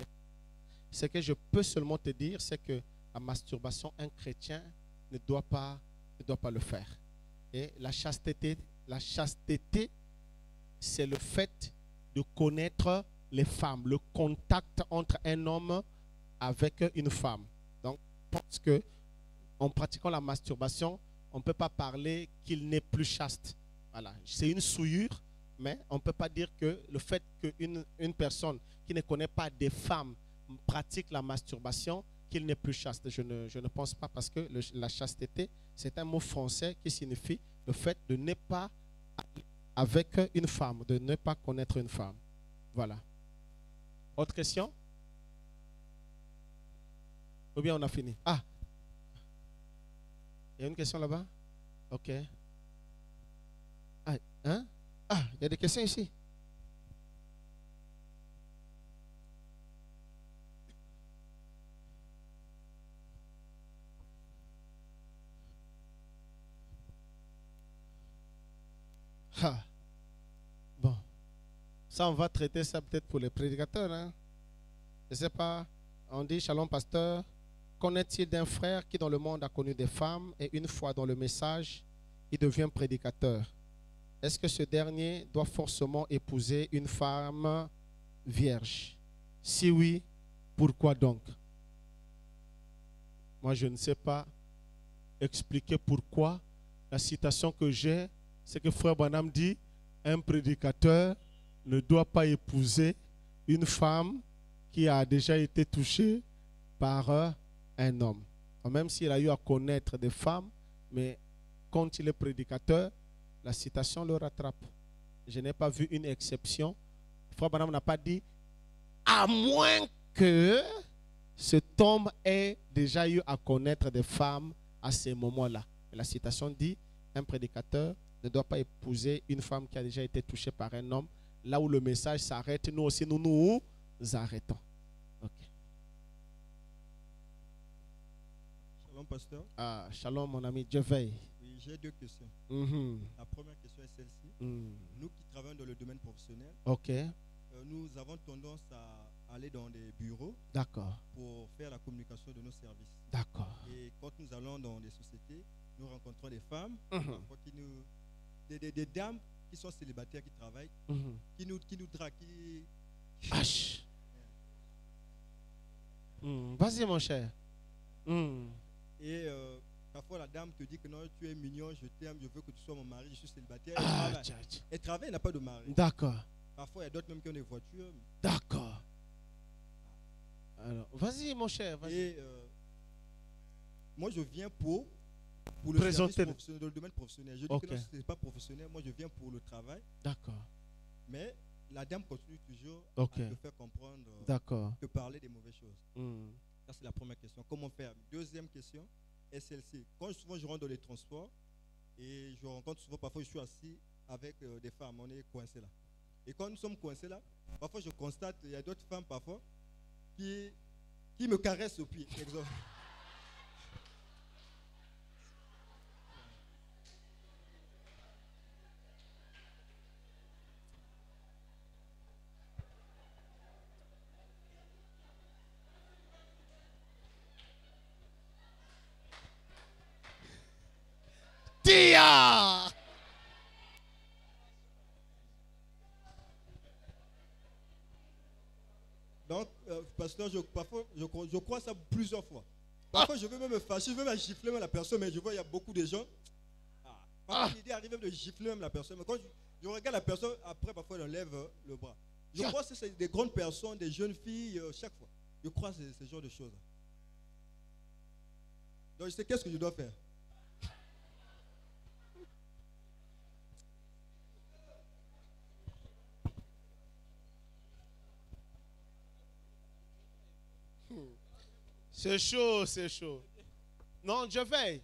Speaker 1: Ce que je peux seulement te dire, c'est que la masturbation, un chrétien ne doit pas le faire. Et la chasteté, c'est le fait de connaître les femmes, le contact entre un homme avec une femme. Donc, je pense que en pratiquant la masturbation, on ne peut pas parler qu'il n'est plus chaste. Voilà, c'est une souillure, mais on ne peut pas dire que le fait qu'une personne qui ne connaît pas des femmes pratique la masturbation, qu'il n'est plus chaste. Je ne pense pas, parce que la chasteté, c'est un mot français qui signifie le fait de ne pas avec une femme, de ne pas connaître une femme. Voilà. Autre question? Ou bien on a fini? Ah! Il y a une question là-bas? Ok. Ah, hein? Ah, il y a des questions ici. Ah. Bon, ça on va traiter ça peut-être pour les prédicateurs. Hein? Je ne sais pas, on dit, Shalom pasteur, qu'en-est-il d'un frère qui dans le monde a connu des femmes et une fois dans le message, il devient prédicateur? est-ce que ce dernier doit forcément épouser une femme vierge? Si oui, pourquoi donc? Moi, je ne sais pas expliquer pourquoi. La citation que j'ai, c'est que Frère Branham dit, un prédicateur ne doit pas épouser une femme qui a déjà été touchée par un homme. Même s'il a eu à connaître des femmes, mais quand il est prédicateur, la citation le rattrape. Je n'ai pas vu une exception. Frère Branham n'a pas dit, à moins que cet homme ait déjà eu à connaître des femmes à ces moments-là. La citation dit, un prédicateur ne doit pas épouser une femme qui a déjà été touchée par un homme. Là où le message s'arrête, nous aussi, nous nous arrêtons. Ok.
Speaker 9: Shalom, pasteur.
Speaker 1: Ah, shalom, mon ami, Dieu veille.
Speaker 9: Oui, j'ai deux questions. La première question est celle-ci. Nous qui travaillons dans le domaine professionnel,
Speaker 1: ok.
Speaker 9: Nous avons tendance à aller dans des bureaux pour faire la communication de nos services.
Speaker 1: D'accord.
Speaker 9: Et quand nous allons dans des sociétés, nous rencontrons des femmes, parfois qui nous, des dames qui sont célibataires, qui travaillent, qui nous draguent.
Speaker 1: H. Vas-y, mon cher.
Speaker 9: Et parfois, la dame te dit que non, tu es mignon, je t'aime, je veux que tu sois mon mari, je suis célibataire. Elle travaille, elle n'a pas de mari.
Speaker 1: D'accord.
Speaker 9: Parfois, il y a d'autres même qui ont des voitures.
Speaker 1: D'accord. Alors, vas-y, mon cher. Vas-y.
Speaker 9: Et moi, je viens pour le
Speaker 1: présenter
Speaker 9: service professionnel, dans le domaine professionnel. Je dis que non, ce n'est pas professionnel. Moi, je viens pour le travail.
Speaker 1: D'accord.
Speaker 9: Mais la dame continue toujours à me faire comprendre, de parler des mauvaises choses. Ça, c'est la première question. Comment faire? Deuxième question est celle-ci. Quand souvent je rentre dans les transports et je rencontre souvent, parfois je suis assis avec des femmes, on est coincés là. Et quand nous sommes coincés là, parfois je constate qu'il y a d'autres femmes parfois qui me caressent au pied. Exemple.
Speaker 1: Tia!
Speaker 9: Donc, pasteur, parfois, je crois ça plusieurs fois. Parfois, je veux même me fâcher, je veux même gifler même la personne, mais je vois il y a beaucoup de gens. Parfois, l'idée arrive même de gifler même la personne. Mais quand je regarde la personne, après, parfois, elle enlève le bras. Je crois que c'est des grandes personnes, des jeunes filles, chaque fois. Je crois que c'est ce genre de choses. Donc, je sais qu'est-ce que je dois faire.
Speaker 1: C'est chaud, c'est chaud. Non, je veille.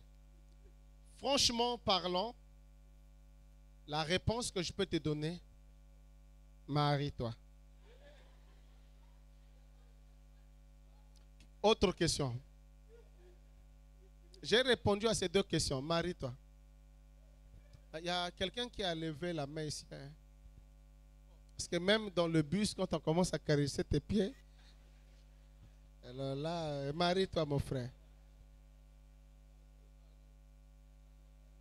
Speaker 1: Franchement parlant, la réponse que je peux te donner, marie-toi. Autre question. J'ai répondu à ces deux questions. Marie-toi. Il y a quelqu'un qui a levé la main ici. Hein? Parce que même dans le bus, quand on commence à caresser tes pieds, alors là, marie-toi, mon frère.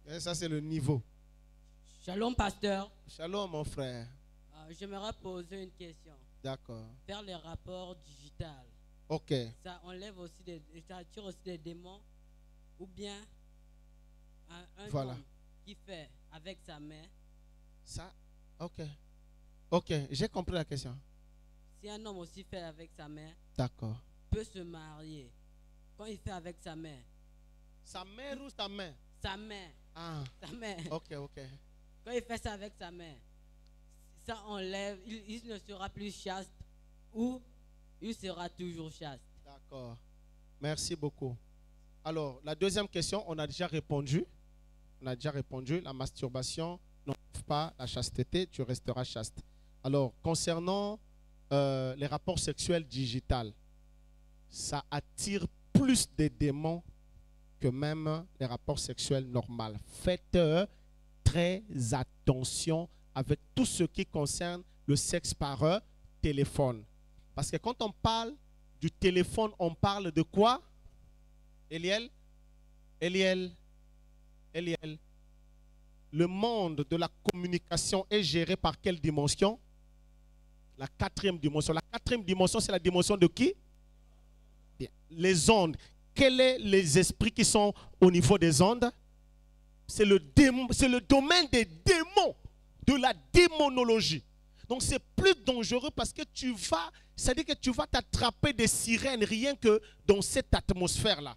Speaker 1: Et ça, c'est le niveau.
Speaker 10: Shalom, pasteur.
Speaker 1: Shalom, mon frère.
Speaker 10: J'aimerais poser une question.
Speaker 1: D'accord.
Speaker 10: Faire les rapports digitales.
Speaker 1: Ok.
Speaker 10: Ça enlève aussi ça attire aussi des démons. Ou bien un homme qui fait avec sa main.
Speaker 1: Ça, ok. Ok, j'ai compris la question.
Speaker 10: Si un homme aussi fait avec sa main.
Speaker 1: D'accord.
Speaker 10: Peut se marier quand il fait avec sa main.
Speaker 1: Sa mère ou sa main?
Speaker 10: Sa main.
Speaker 1: Ah.
Speaker 10: Sa main.
Speaker 1: Ok.
Speaker 10: Quand il fait ça avec sa main, ça enlève, il ne sera plus chaste ou il sera toujours chaste.
Speaker 1: D'accord. Merci beaucoup. Alors, la deuxième question, on a déjà répondu. La masturbation n'enlève pas la chasteté, tu resteras chaste. Alors, concernant les rapports sexuels digitaux, ça attire plus de démons que même les rapports sexuels normaux. Faites très attention avec tout ce qui concerne le sexe par téléphone. Parce que quand on parle du téléphone, on parle de quoi? Eliel? le monde de la communication est géré par quelle dimension? La quatrième dimension. La quatrième dimension, c'est la dimension de qui? Bien. Les ondes. Quels sont les esprits qui sont au niveau des ondes? C'est le domaine des démons, de la démonologie. Donc c'est plus dangereux parce que c'est-à-dire que tu vas t'attraper des sirènes rien que dans cette atmosphère-là.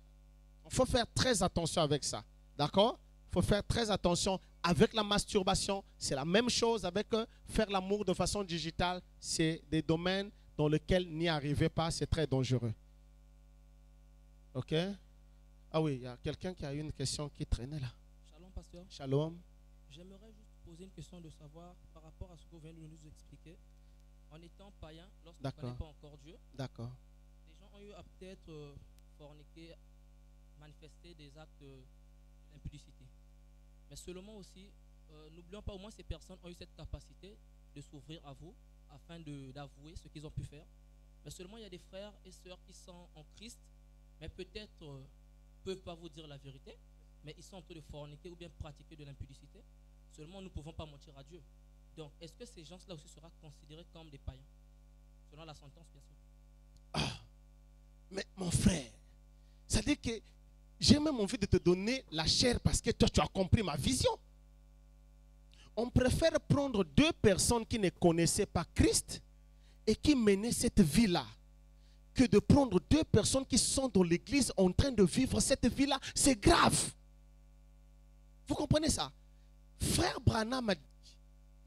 Speaker 1: Il faut faire très attention avec ça. D'accord? Il faut faire très attention avec la masturbation. C'est la même chose avec faire l'amour de façon digitale. C'est des domaines dans lesquels n'y arrivez pas. C'est très dangereux. Ok? Ah oui, il y a quelqu'un qui a une question qui traînait là.
Speaker 11: Shalom, pasteur.
Speaker 1: Shalom.
Speaker 11: J'aimerais juste poser une question de savoir par rapport à ce que vous venez de nous expliquer. En étant païen, lorsqu'on ne connaît pas encore Dieu,
Speaker 1: d'accord,
Speaker 11: les gens ont eu à peut-être forniquer, manifester des actes d'impudicité. Mais seulement aussi, n'oublions pas, au moins ces personnes ont eu cette capacité de s'ouvrir à vous afin d'avouer ce qu'ils ont pu faire. Mais seulement il y a des frères et sœurs qui sont en Christ, mais peut-être ne peuvent pas vous dire la vérité, mais ils sont en train de forniquer ou bien pratiquer de l'impudicité. Seulement nous ne pouvons pas mentir à Dieu. Donc est-ce que ces gens-là aussi seront considérés comme des païens? Selon la sentence, bien sûr.
Speaker 1: Ah, mais mon frère, ça veut dire que j'ai même envie de te donner la chair parce que toi tu as compris ma vision. On préfère prendre deux personnes qui ne connaissaient pas Christ et qui menaient cette vie-là que de prendre deux personnes qui sont dans l'église en train de vivre cette vie-là. C'est grave. Vous comprenez ça? Frère Branham a dit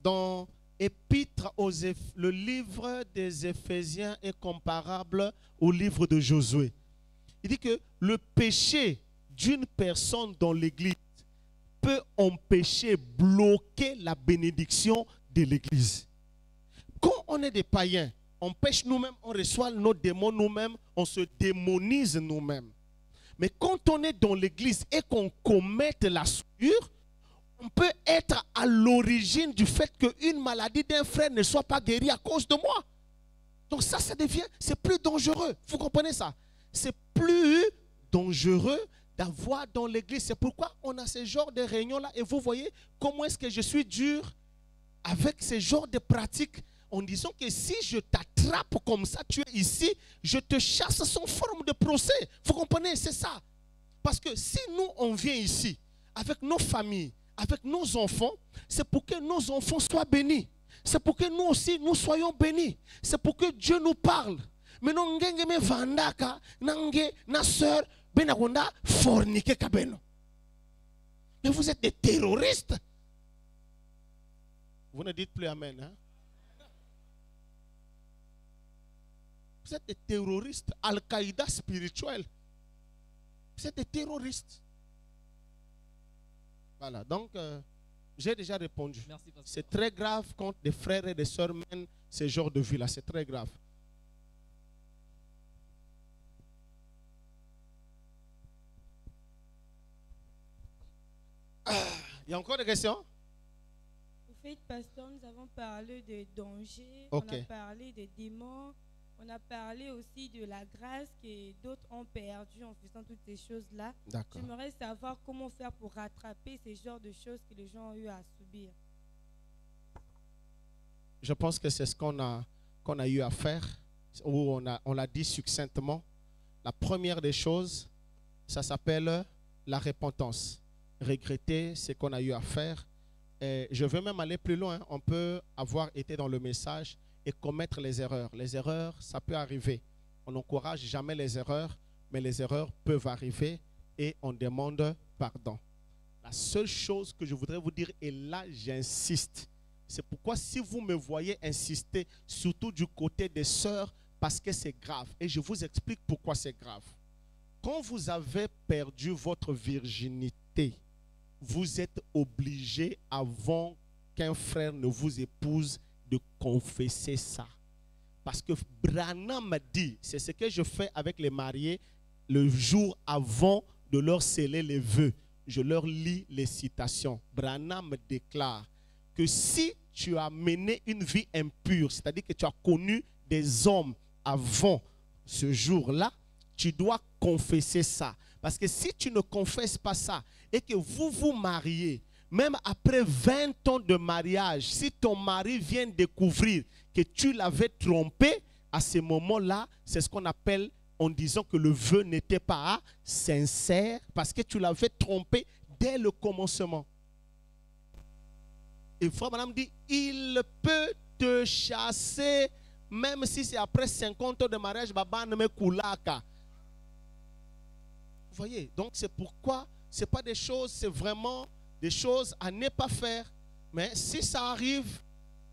Speaker 1: dans Épître le livre des Éphésiens est comparable au livre de Josué. Il dit que le péché d'une personne dans l'église peut empêcher, bloquer la bénédiction de l'église. Quand on est des païens, on pêche nous-mêmes, on reçoit nos démons nous-mêmes, on se démonise nous-mêmes. Mais quand on est dans l'église et qu'on commette la souillure, on peut être à l'origine du fait qu'une maladie d'un frère ne soit pas guérie à cause de moi. Donc ça devient, c'est plus dangereux. Vous comprenez ça? C'est plus dangereux d'avoir dans l'église. C'est pourquoi on a ce genre de réunions-là. Et vous voyez comment est-ce que je suis dur avec ce genre de pratiques en disant que si je t'attrape comme ça, tu es ici, je te chasse sans forme de procès. Vous comprenez? C'est ça. Parce que si nous, on vient ici avec nos familles, avec nos enfants, c'est pour que nos enfants soient bénis. C'est pour que nous aussi, nous soyons bénis. C'est pour que Dieu nous parle. Mais non, ngenge vandaka, nange, na sœur, benagonda, forniquer kabeno. Mais vous êtes des terroristes. Vous ne dites plus amen, hein? Vous êtes des terroristes, Al-Qaïda spirituel. Vous êtes des terroristes. Voilà, donc j'ai déjà répondu. C'est très grave quand des frères et des sœurs mènent ce genre de vie-là. C'est très grave. Il y a encore des questions?
Speaker 5: Au fait, pasteur, nous avons parlé de dangers,
Speaker 1: okay.
Speaker 5: On a parlé des démons, on a parlé aussi de la grâce que d'autres ont perdue en faisant toutes ces choses-là. J'aimerais savoir comment faire pour rattraper ces genres de choses que les gens ont eu à subir.
Speaker 1: Je pense que c'est ce qu'on a eu à faire, ou on l'a dit succinctement. La première des choses, ça s'appelle la repentance. Regretter ce qu'on a eu à faire. Et je veux même aller plus loin. On peut avoir été dans le message et commettre les erreurs. Les erreurs, ça peut arriver. On n'encourage jamais les erreurs, mais les erreurs peuvent arriver et on demande pardon. La seule chose que je voudrais vous dire, et là j'insiste, c'est pourquoi si vous me voyez insister, surtout du côté des sœurs, parce que c'est grave. Et je vous explique pourquoi c'est grave. Quand vous avez perdu votre virginité, vous êtes obligé, avant qu'un frère ne vous épouse, de confesser ça. Parce que Branham dit, c'est ce que je fais avec les mariés le jour avant de leur sceller les vœux. Je leur lis les citations. Branham déclare que si tu as mené une vie impure, c'est-à-dire que tu as connu des hommes avant ce jour-là, tu dois confesser ça. Parce que si tu ne confesses pas ça et que vous vous mariez, même après 20 ans de mariage, si ton mari vient découvrir que tu l'avais trompé, à ce moment-là, c'est ce qu'on appelle en disant que le vœu n'était pas sincère parce que tu l'avais trompé dès le commencement. Et frère madame dit, il peut te chasser même si c'est après 50 ans de mariage. Vous voyez, donc c'est pourquoi ce n'est pas des choses, c'est vraiment des choses à ne pas faire. Mais si ça arrive,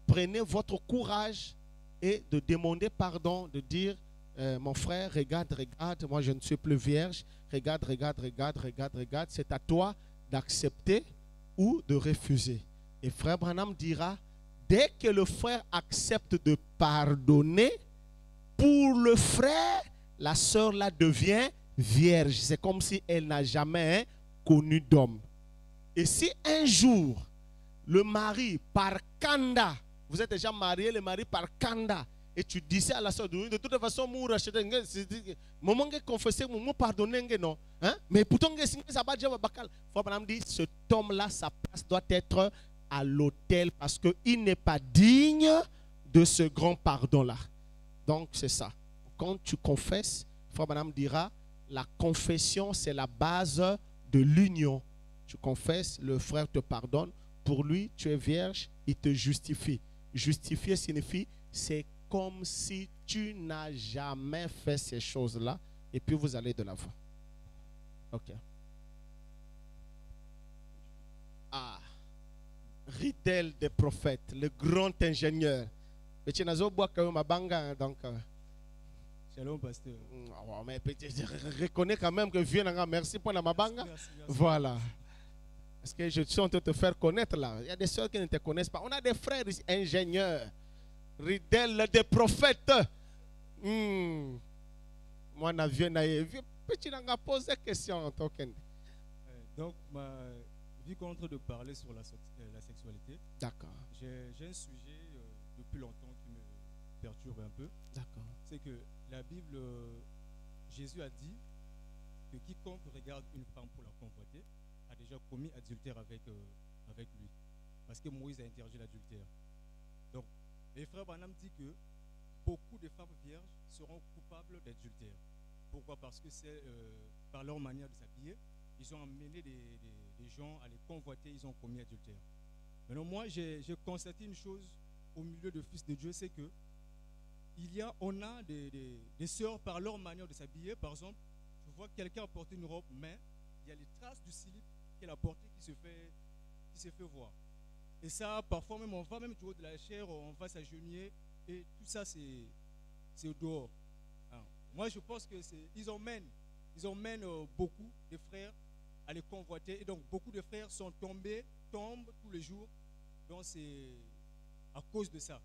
Speaker 1: prenez votre courage et de demander pardon, de dire, mon frère, regarde, moi je ne suis plus vierge, regarde, c'est à toi d'accepter ou de refuser. Et frère Branham dira, dès que le frère accepte de pardonner, pour le frère, la sœur là devient vierge. C'est comme si elle n'a jamais connu d'homme. Et si un jour, le mari par kanda, vous êtes déjà marié, le mari par kanda, et tu disais à la soeur, de toute façon, moi, racheter, moment que confesser, moi, pardonner, non. Mais pourtant, cet homme-là, sa place doit être à l'autel parce qu'il n'est pas digne de ce grand pardon-là. Donc, c'est ça. Quand tu confesses, Frère Madame dira, la confession, c'est la base de l'union. Tu confesses, le frère te pardonne. Pour lui, tu es vierge, il te justifie. Justifier signifie, c'est comme si tu n'as jamais fait ces choses-là. Et puis, vous allez de l'avant. OK. Ah. Ridel des prophètes, le grand ingénieur. Donc,
Speaker 12: shalom, pasteur.
Speaker 1: Mais je reconnais quand même que vieux n'a merci pour la mabanga. Voilà. Parce que je suis en train de te faire connaître là. Il y a des soeurs qui ne te connaissent pas. On a des frères ici, ingénieurs. Ridel des prophètes. Moi, je viens petit n'a posé question en tant que.
Speaker 12: Donc, vu qu'on est en train de parler sur la sexualité,
Speaker 1: d'accord.
Speaker 12: J'ai un sujet depuis longtemps qui me perturbe un peu.
Speaker 1: D'accord.
Speaker 12: C'est que la Bible, Jésus a dit que quiconque regarde une femme pour la convoiter a déjà commis adultère avec lui. Parce que Moïse a interdit l'adultère. Donc, les frères Branham dit que beaucoup de femmes vierges seront coupables d'adultère. Pourquoi? Parce que c'est par leur manière de s'habiller, ils ont amené des gens à les convoiter, ils ont commis adultère. Maintenant, moi, j'ai constaté une chose au milieu de fils de Dieu, c'est que on a des sœurs par leur manière de s'habiller. Par exemple, je vois quelqu'un porter une robe, mais il y a les traces du slip qu'elle a porté qui se fait voir. Et ça, parfois même, on va même du haut de la chair, on va s'agenouiller, et tout ça, c'est au dehors. Alors, moi, je pense que ils emmènent beaucoup de frères à les convoiter, et donc beaucoup de frères tombent tous les jours. Donc c'est à cause de ça.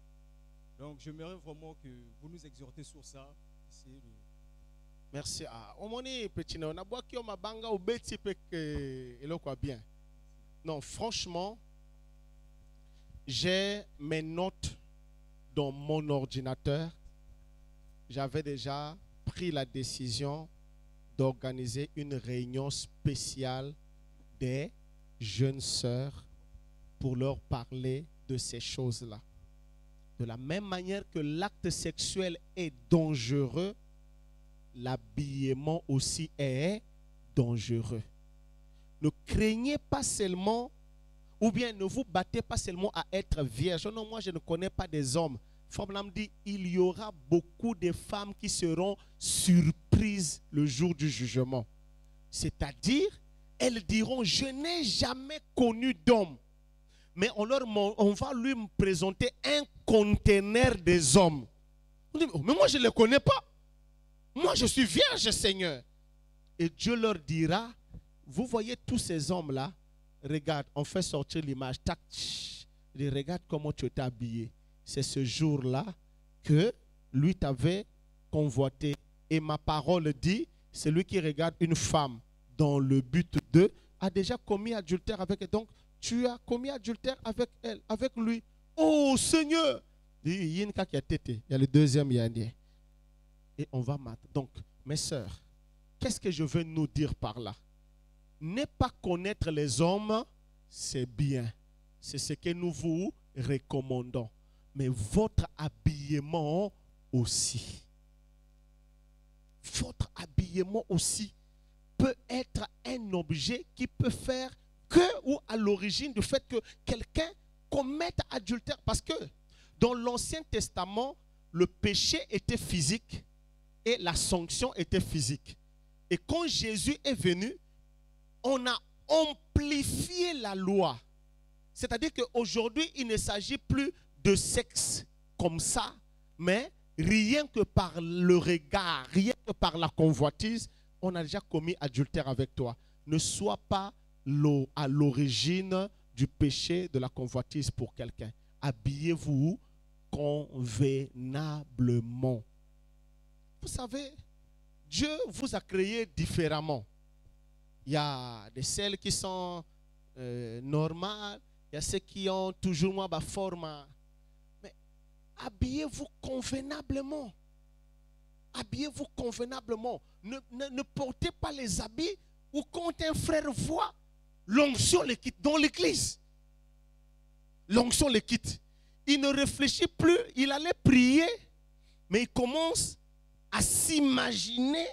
Speaker 12: Donc j'aimerais vraiment que vous nous exhortez sur ça.
Speaker 1: Merci. Non, franchement, j'ai mes notes dans mon ordinateur. J'avais déjà pris la décision d'organiser une réunion spéciale des jeunes sœurs pour leur parler de ces choses-là. De la même manière que l'acte sexuel est dangereux, l'habillement aussi est dangereux. Ne craignez pas seulement, ou bien ne vous battez pas seulement à être vierge. Non, moi je ne connais pas des hommes. Fablam dit, il y aura beaucoup de femmes qui seront surprises le jour du jugement. C'est-à-dire, elles diront, je n'ai jamais connu d'homme. Mais on va lui présenter un conteneur des hommes. On dit, mais moi je ne les connais pas. Moi je suis vierge, Seigneur. Et Dieu leur dira, vous voyez tous ces hommes-là, regarde, on fait sortir l'image. Regarde comment tu t'es habillé. C'est ce jour-là que lui t'avait convoité. Et ma parole dit, celui qui regarde une femme dans le but de, a déjà commis adultère avec elle. Donc, tu as commis adultère avec elle, avec lui. Oh Seigneur! Il y a le deuxième Yandien. Et on va mater. Donc, mes sœurs, qu'est-ce que je veux nous dire par là? Ne pas connaître les hommes, c'est bien. C'est ce que nous vous recommandons. Mais votre habillement aussi. Votre habillement aussi peut être un objet qui peut faire que ou à l'origine du fait que quelqu'un commette adultère. Parce que dans l'Ancien Testament, le péché était physique et la sanction était physique. Et quand Jésus est venu, on a amplifié la loi. C'est-à-dire qu'aujourd'hui, il ne s'agit plus de sexe comme ça, mais rien que par le regard, rien que par la convoitise, on a déjà commis adultère avec toi. Ne sois pas à l'origine du péché de la convoitise pour quelqu'un. Habillez-vous convenablement. Vous savez, Dieu vous a créé différemment. Il y a des celles qui sont normales, il y a ceux qui ont toujours moins de forme. Mais habillez-vous convenablement. Habillez-vous convenablement. Ne portez pas les habits où quand un frère voit, l'onction le quitte dans l'église. L'onction le quitte. Il ne réfléchit plus, il allait prier, mais il commence à s'imaginer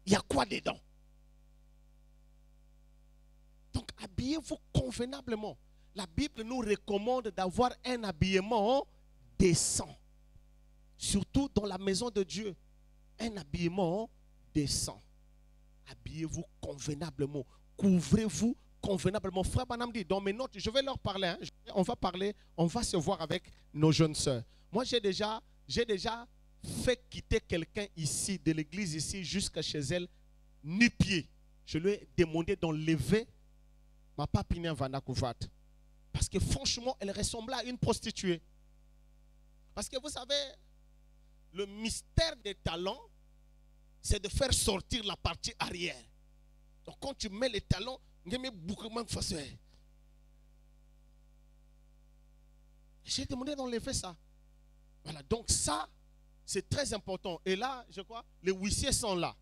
Speaker 1: il y a quoi dedans. Donc habillez-vous convenablement. La Bible nous recommande d'avoir un habillement décent. Surtout dans la maison de Dieu. Un habillement décent. Habillez-vous convenablement. Couvrez-vous convenablement. Frère Branham dit, dans mes notes, je vais leur parler. Hein, on va se voir avec nos jeunes sœurs. Moi, j'ai déjà fait quitter quelqu'un ici, de l'église ici, jusqu'à chez elle, nu-pied. Je lui ai demandé d'enlever ma papine Vanda Kouvat. Parce que franchement, elle ressemblait à une prostituée. Parce que vous savez, le mystère des talons, c'est de faire sortir la partie arrière. Donc quand tu mets les talons, j'ai demandé d'enlever ça. Voilà, donc ça, c'est très important. Et là, je crois, les huissiers sont là.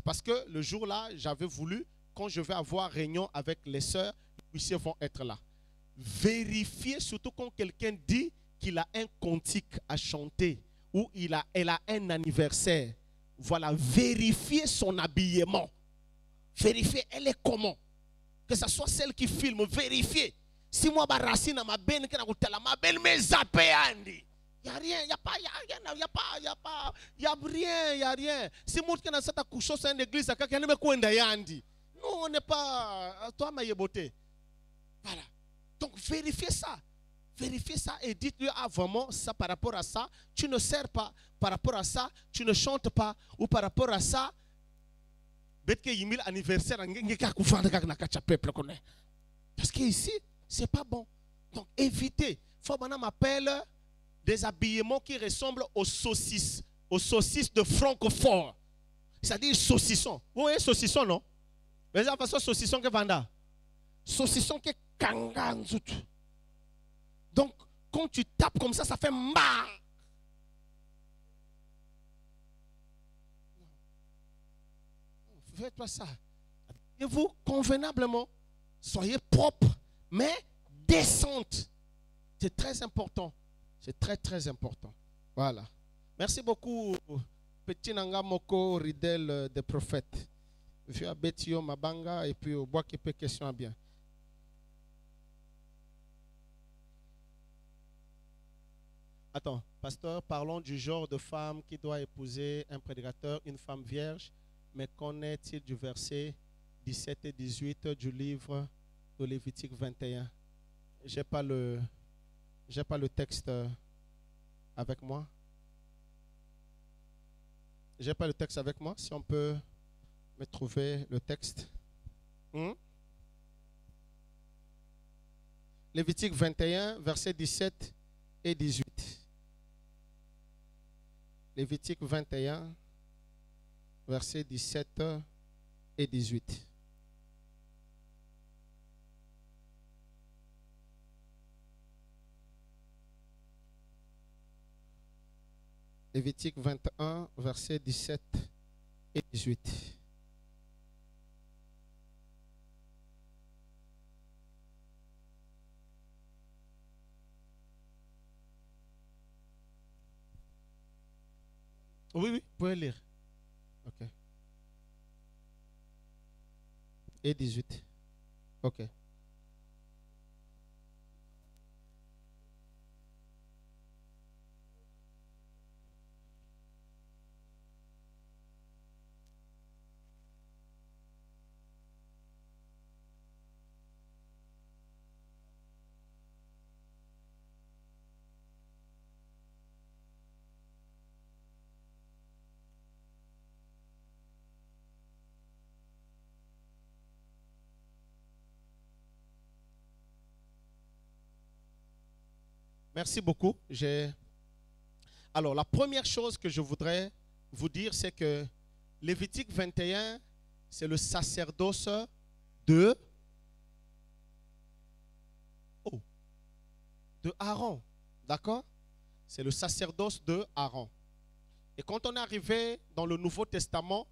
Speaker 1: Parce que le jour-là, j'avais voulu, quand je vais avoir réunion avec les sœurs, les huissiers vont être là. Vérifiez, surtout quand quelqu'un dit qu'il a un cantique à chanter ou elle a un anniversaire. Voilà, vérifiez son habillement. Vérifiez, elle est comment. Que ce soit celle qui filme, vérifiez. Si moi, Racine, ma benne, ma belle me zappe, Andy. Il n'y a rien, il n'y a pas, il n'y a rien. Si moi, je suis à coucher dans une église, quelqu'un ne me connaît pas. Nous, on n'est pas, toi, ma yeboté. Voilà. Donc, vérifiez ça. Vérifiez ça et dites-lui, ah, vraiment, ça, par rapport à ça, tu ne sers pas. Par rapport à ça, tu ne chantes pas. Ou par rapport à ça, parce qu'ici, ce n'est pas bon. Donc, évitez. Faut maintenant m'appelle des habillements qui ressemblent aux saucisses de Francfort. C'est-à-dire saucisson. Vous voyez saucisson, non? Mais la façon saucisson que vanda. Saucisson que kanganzout. Donc, quand tu tapes comme ça fait mal. Faites pas ça. Habillez-vous convenablement. Soyez propre, mais décente. C'est très important. C'est très, très important. Voilà. Merci beaucoup, petit Nanga Moko Ridel des prophètes. Je vais Betio Mabanga et puis au bois qui peut question bien. Attends, pasteur, parlons du genre de femme qui doit épouser un prédicateur, une femme vierge. Mais qu'en est-il du verset 17 et 18 du livre de Lévitique 21? Je n'ai pas le texte avec moi. Je n'ai pas le texte avec moi. Si on peut me trouver le texte. Lévitique 21, verset 17 et 18. Lévitique 21, versets 17 et 18. Lévitique 21, versets 17 et 18. Oui, oui, vous pouvez lire. Ok. Et 18. Ok. Merci beaucoup. Alors, la première chose que je voudrais vous dire, c'est que Lévitique 21, c'est le sacerdoce de Aaron. D'accord? C'est le sacerdoce de Aaron. Et quand on est arrivé dans le Nouveau Testament,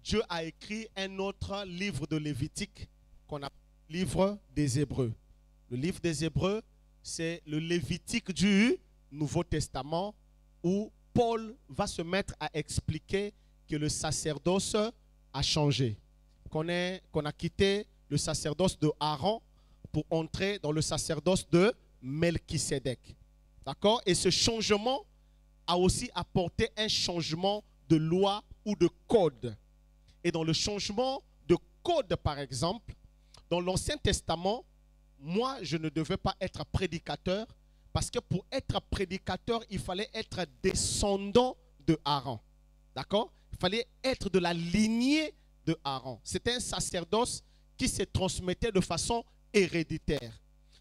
Speaker 1: Dieu a écrit un autre livre de Lévitique qu'on appelle le livre des Hébreux. Le livre des Hébreux, c'est le Lévitique du Nouveau Testament où Paul va se mettre à expliquer que le sacerdoce a changé. Qu'on a quitté le sacerdoce de Aaron pour entrer dans le sacerdoce de Melchisédek. D'accord? Et ce changement a aussi apporté un changement de loi ou de code. Et dans le changement de code, par exemple, dans l'Ancien Testament, moi, je ne devais pas être prédicateur parce que pour être prédicateur, il fallait être descendant de Aaron. D'accord? Il fallait être de la lignée de Aaron. C'était un sacerdoce qui se transmettait de façon héréditaire.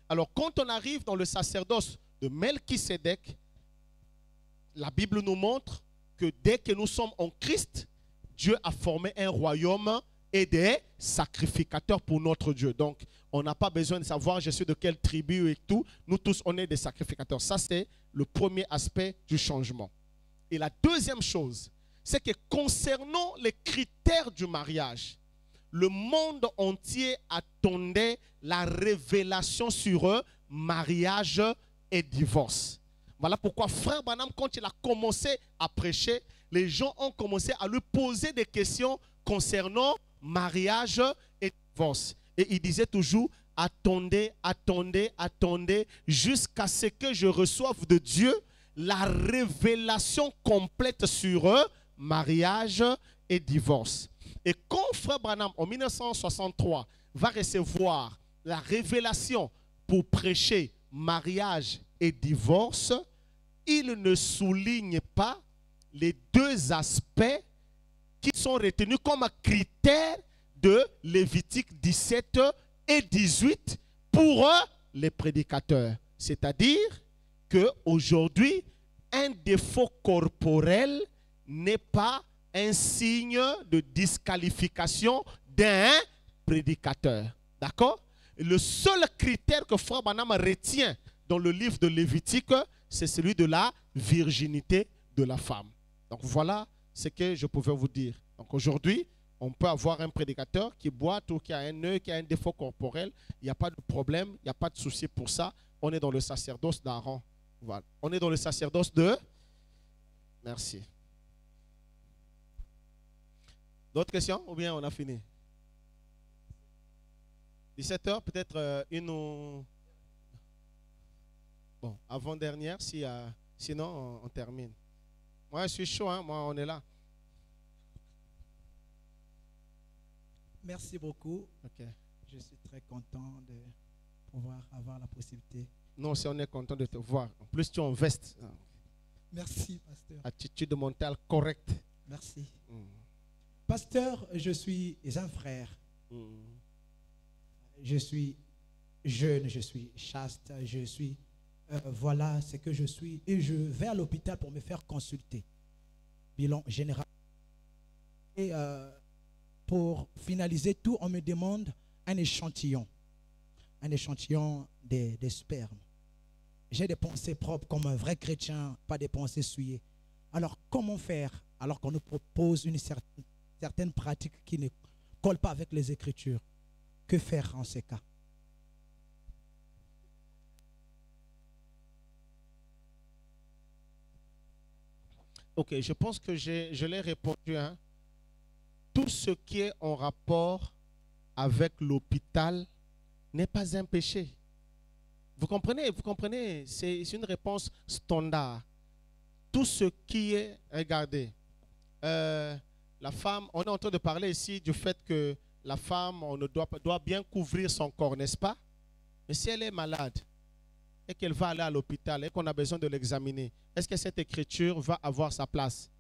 Speaker 1: Alors, quand on arrive dans le sacerdoce de Melchisédek, la Bible nous montre que dès que nous sommes en Christ, Dieu a formé un royaume et des sacrificateurs pour notre Dieu. Donc, on n'a pas besoin de savoir je suis de quelle tribu et tout. Nous tous, on est des sacrificateurs. Ça, c'est le premier aspect du changement. Et la deuxième chose, c'est que concernant les critères du mariage, le monde entier attendait la révélation sur eux, mariage et divorce. Voilà pourquoi Frère Branham, quand il a commencé à prêcher, les gens ont commencé à lui poser des questions concernant mariage et divorce. Et il disait toujours, attendez, attendez, attendez, jusqu'à ce que je reçoive de Dieu la révélation complète sur eux, mariage et divorce. Et quand Frère Branham, en 1963, va recevoir la révélation pour prêcher mariage et divorce, il ne souligne pas les deux aspects qui sont retenus comme critères de Lévitique 17 et 18 pour les prédicateurs. C'est-à-dire qu'aujourd'hui, un défaut corporel n'est pas un signe de disqualification d'un prédicateur. D'accord? Le seul critère que Frère Branham retient dans le livre de Lévitique, c'est celui de la virginité de la femme. Donc voilà ce que je pouvais vous dire. Donc aujourd'hui, on peut avoir un prédicateur qui boite ou qui a un nœud, qui a un défaut corporel. Il n'y a pas de problème, il n'y a pas de souci pour ça. On est dans le sacerdoce d'Aaron. Voilà. On est dans le sacerdoce de... Merci. D'autres questions ou bien on a fini? 17h, peut-être une ou... Bon, avant-dernière, sinon on termine. Moi, je suis chaud, hein? Moi, on est là.
Speaker 13: Merci beaucoup.
Speaker 1: Okay.
Speaker 13: Je suis très content de pouvoir avoir la possibilité.
Speaker 1: Non, si on est content de te voir. En plus, tu es en veste.
Speaker 13: Merci, pasteur.
Speaker 1: Attitude mentale correcte.
Speaker 13: Merci. Pasteur, je suis un frère. Je suis jeune, je suis chaste, je suis... voilà ce que je suis. Et je vais à l'hôpital pour me faire consulter. Bilan général. Et pour finaliser tout, on me demande un échantillon. Un échantillon des spermes. J'ai des pensées propres comme un vrai chrétien, pas des pensées souillées. Alors, comment faire alors qu'on nous propose une certaine pratique qui ne colle pas avec les Écritures? Que faire en ces cas?
Speaker 1: Ok, je pense que je l'ai répondu. Hein. Tout ce qui est en rapport avec l'hôpital n'est pas un péché. Vous comprenez, c'est une réponse standard. Tout ce qui est, regardez, la femme, on est en train de parler ici du fait que la femme, on doit bien couvrir son corps, n'est-ce pas? Mais si elle est malade et qu'elle va aller à l'hôpital et qu'on a besoin de l'examiner, est-ce que cette écriture va avoir sa place?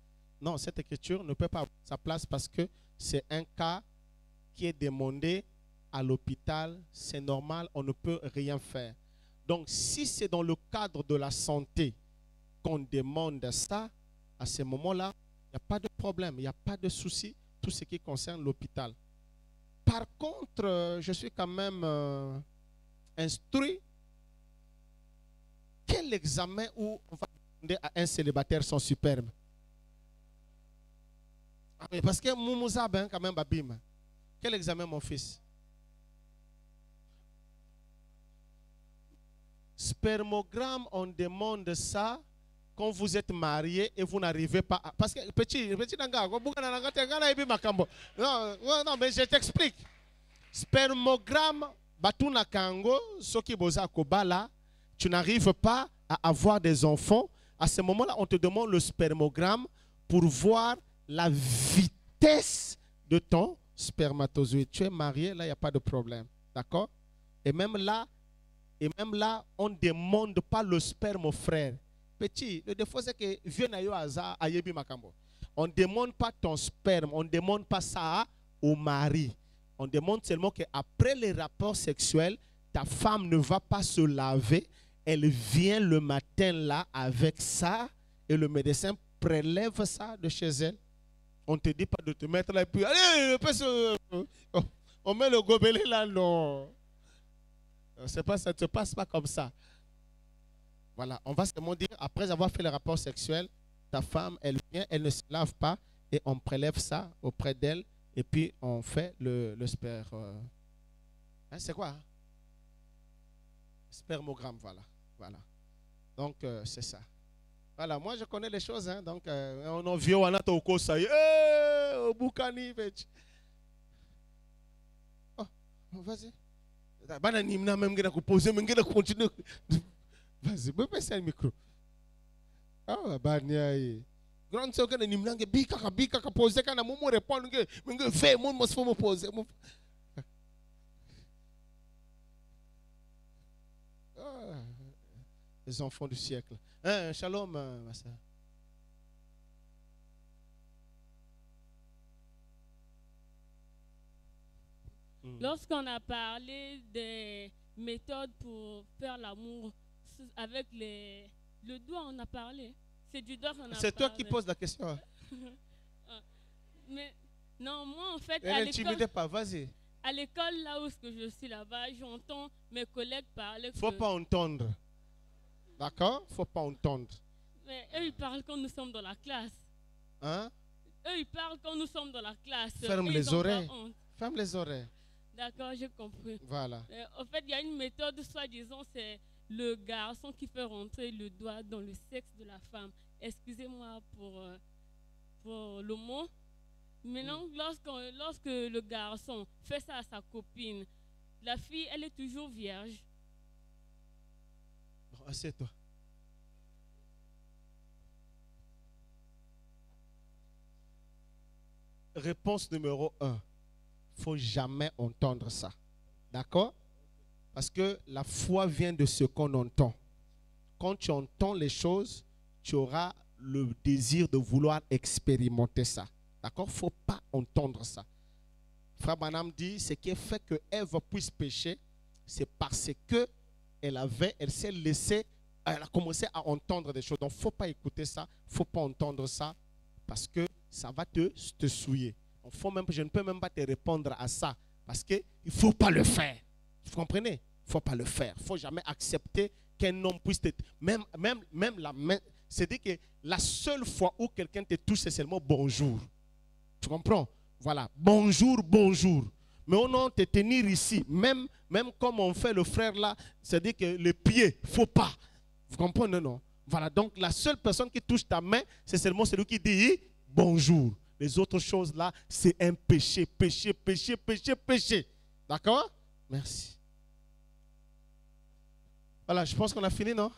Speaker 1: Non, cette écriture ne peut pas avoir sa place parce que c'est un cas qui est demandé à l'hôpital. C'est normal, on ne peut rien faire. Donc, si c'est dans le cadre de la santé qu'on demande ça, à ce moment-là, il n'y a pas de problème, il n'y a pas de souci, tout ce qui concerne l'hôpital. Par contre, je suis quand même instruit. Quel examen où on va demander à un célibataire son superbe? Parce que Moumouza, ben, quand même, Babim. Quel examen, mon fils? Spermogramme, on demande ça quand vous êtes marié et vous n'arrivez pas à... Parce que, petit, non, mais je t'explique. Spermogramme, Batuna Kango, Soki Boza Kobala, tu n'arrives pas à avoir des enfants. À ce moment-là, on te demande le spermogramme pour voir la vitesse de ton spermatozoïde. Tu es marié, là, il n'y a pas de problème. D'accord? Et même là, on ne demande pas le sperme au frère. Petit, le défaut c'est que on ne demande pas ton sperme, on ne demande pas ça au mari. On demande seulement qu'après les rapports sexuels, ta femme ne va pas se laver. Elle vient le matin là avec ça et le médecin prélève ça de chez elle. On ne te dit pas de te mettre là et puis allez, on met le gobelet là, non. Ça ne se passe pas comme ça. Voilà, on va seulement dire, après avoir fait le rapport sexuel, ta femme, elle vient, elle ne se lave pas et on prélève ça auprès d'elle et puis on fait le sperme. Hein, c'est quoi? Hein? Spermogramme, voilà. Donc, c'est ça. Voilà, moi je connais les choses, hein, donc on en vient, on a au Kosa, au Boukani, oh, vas-y. Vas-y, me passer le micro. Ah, banya. Grand sœur que ni mnange bika poser kana mumu répondre que me fait mon mos faut me poser. Les enfants du siècle. Hein, shalom, ma sœur.
Speaker 14: Lorsqu'on a parlé des méthodes pour faire l'amour avec le doigt, on a parlé. C'est du doigt qu'on a parlé.
Speaker 1: C'est toi qui poses la question.
Speaker 14: Mais non, moi en fait,
Speaker 1: elle n'intimidait pas, vas-y.
Speaker 14: À l'école, là où je suis là-bas, j'entends mes collègues parler.
Speaker 1: Faut pas entendre. D'accord? Faut pas entendre.
Speaker 14: Mais eux, ils parlent quand nous sommes dans la classe.
Speaker 1: Hein?
Speaker 14: Eux, ils parlent quand nous sommes dans la classe.
Speaker 1: Ferme les oreilles. Ferme les oreilles.
Speaker 14: D'accord, j'ai compris.
Speaker 1: Voilà.
Speaker 14: En fait, il y a une méthode, soi-disant, c'est le garçon qui fait rentrer le doigt dans le sexe de la femme. Excusez-moi pour le mot. Maintenant, lorsque le garçon fait ça à sa copine, la fille, elle est toujours vierge.
Speaker 1: Bon, assieds-toi. Réponse numéro 1. Il ne faut jamais entendre ça. D'accord? Parce que la foi vient de ce qu'on entend. Quand tu entends les choses, tu auras le désir de vouloir expérimenter ça. D'accord? Il ne faut pas entendre ça. Frère Branham dit, ce qui fait que Ève puisse pécher, c'est parce que elle s'est laissée, elle a commencé à entendre des choses. Donc, il ne faut pas écouter ça, il ne faut pas entendre ça, parce que ça va te souiller. Je ne peux même pas te répondre à ça, parce qu'il ne faut pas le faire. Vous comprenez? Il ne faut pas le faire. Il ne faut jamais accepter qu'un homme puisse te... Même la main... C'est-à-dire que la seule fois où quelqu'un te touche, c'est seulement bonjour. Tu comprends? Voilà. Bonjour, bonjour. Mais on a te tenir ici. Même comme on fait le frère là, c'est-à-dire que les pieds, il ne faut pas. Vous comprenez? Non. Voilà, donc la seule personne qui touche ta main, c'est seulement celui qui dit bonjour. Les autres choses là, c'est un péché, péché, péché, péché, péché. D'accord? Merci. Voilà, je pense qu'on a fini, non?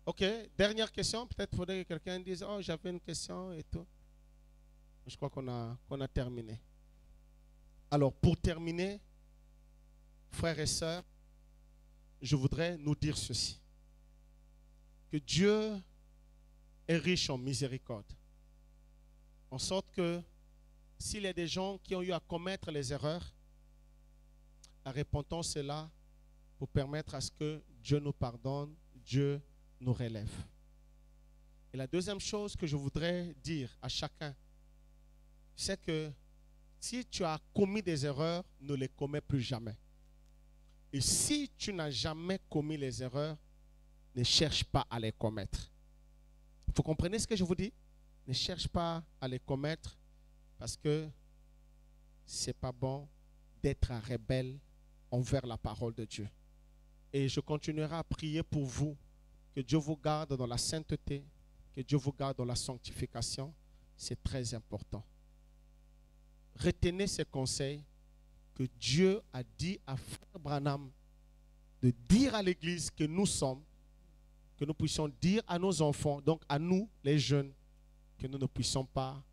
Speaker 1: Ok, dernière question. Peut-être faudrait que quelqu'un dise, oh, j'avais une question et tout. Je crois qu'on a terminé. Alors, pour terminer, frères et sœurs, je voudrais nous dire ceci. Que Dieu est riche en miséricorde. En sorte que s'il y a des gens qui ont eu à commettre les erreurs, la repentance est là pour permettre à ce que Dieu nous pardonne, Dieu nous relève. Et la deuxième chose que je voudrais dire à chacun, c'est que si tu as commis des erreurs, ne les commets plus jamais. Et si tu n'as jamais commis les erreurs, ne cherche pas à les commettre. Vous comprenez ce que je vous dis? Ne cherche pas à les commettre parce que ce n'est pas bon d'être un rebelle envers la parole de Dieu. Et je continuerai à prier pour vous, que Dieu vous garde dans la sainteté, que Dieu vous garde dans la sanctification. C'est très important. Retenez ces conseils que Dieu a dit à Frère Branham de dire à l'Église que nous sommes, que nous puissions dire à nos enfants, donc à nous les jeunes, que nous ne puissions pas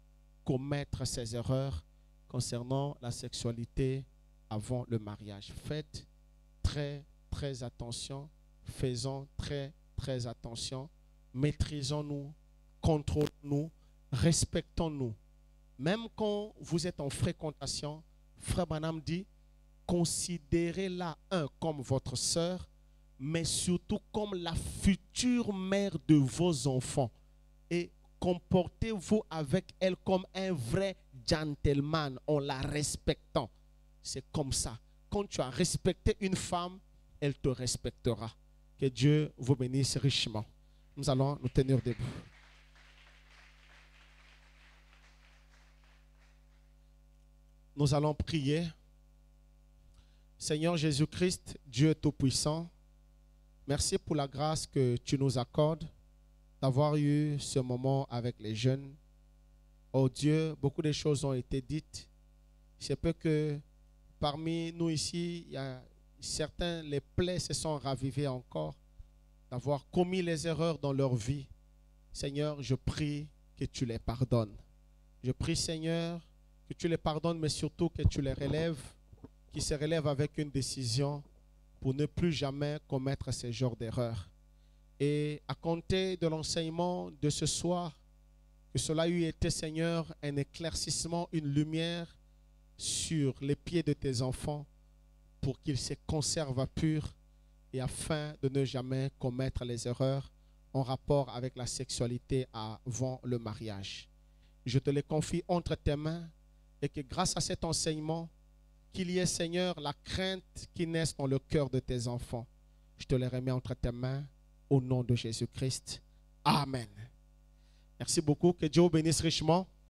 Speaker 1: commettre ces erreurs concernant la sexualité avant le mariage. Faites très, très attention. Faisons très, très attention. Maîtrisons-nous, contrôlons-nous, respectons-nous. Même quand vous êtes en fréquentation, Frère Branham dit, considérez-la comme votre sœur, mais surtout comme la future mère de vos enfants. Et comportez-vous avec elle comme un vrai gentleman en la respectant. C'est comme ça. Quand tu as respecté une femme, elle te respectera. Que Dieu vous bénisse richement. Nous allons nous tenir debout. Nous allons prier. Seigneur Jésus-Christ, Dieu Tout-Puissant, merci pour la grâce que tu nous accordes d'avoir eu ce moment avec les jeunes. Oh Dieu, beaucoup de choses ont été dites. C'est peu que parmi nous ici, il y a certains, les plaies se sont ravivées encore d'avoir commis les erreurs dans leur vie. Seigneur, je prie que tu les pardonnes. Je prie, Seigneur, que tu les pardonnes, mais surtout que tu les relèves, qu'ils se relèvent avec une décision pour ne plus jamais commettre ce genre d'erreurs. Et à compter de l'enseignement de ce soir, que cela eût été, Seigneur, un éclaircissement, une lumière sur les pieds de tes enfants pour qu'ils se conservent purs et afin de ne jamais commettre les erreurs en rapport avec la sexualité avant le mariage. Je te les confie entre tes mains et que grâce à cet enseignement, qu'il y ait, Seigneur, la crainte qui naisse dans le cœur de tes enfants. Je te les remets entre tes mains au nom de Jésus-Christ. Amen. Merci beaucoup. Que Dieu vous bénisse richement.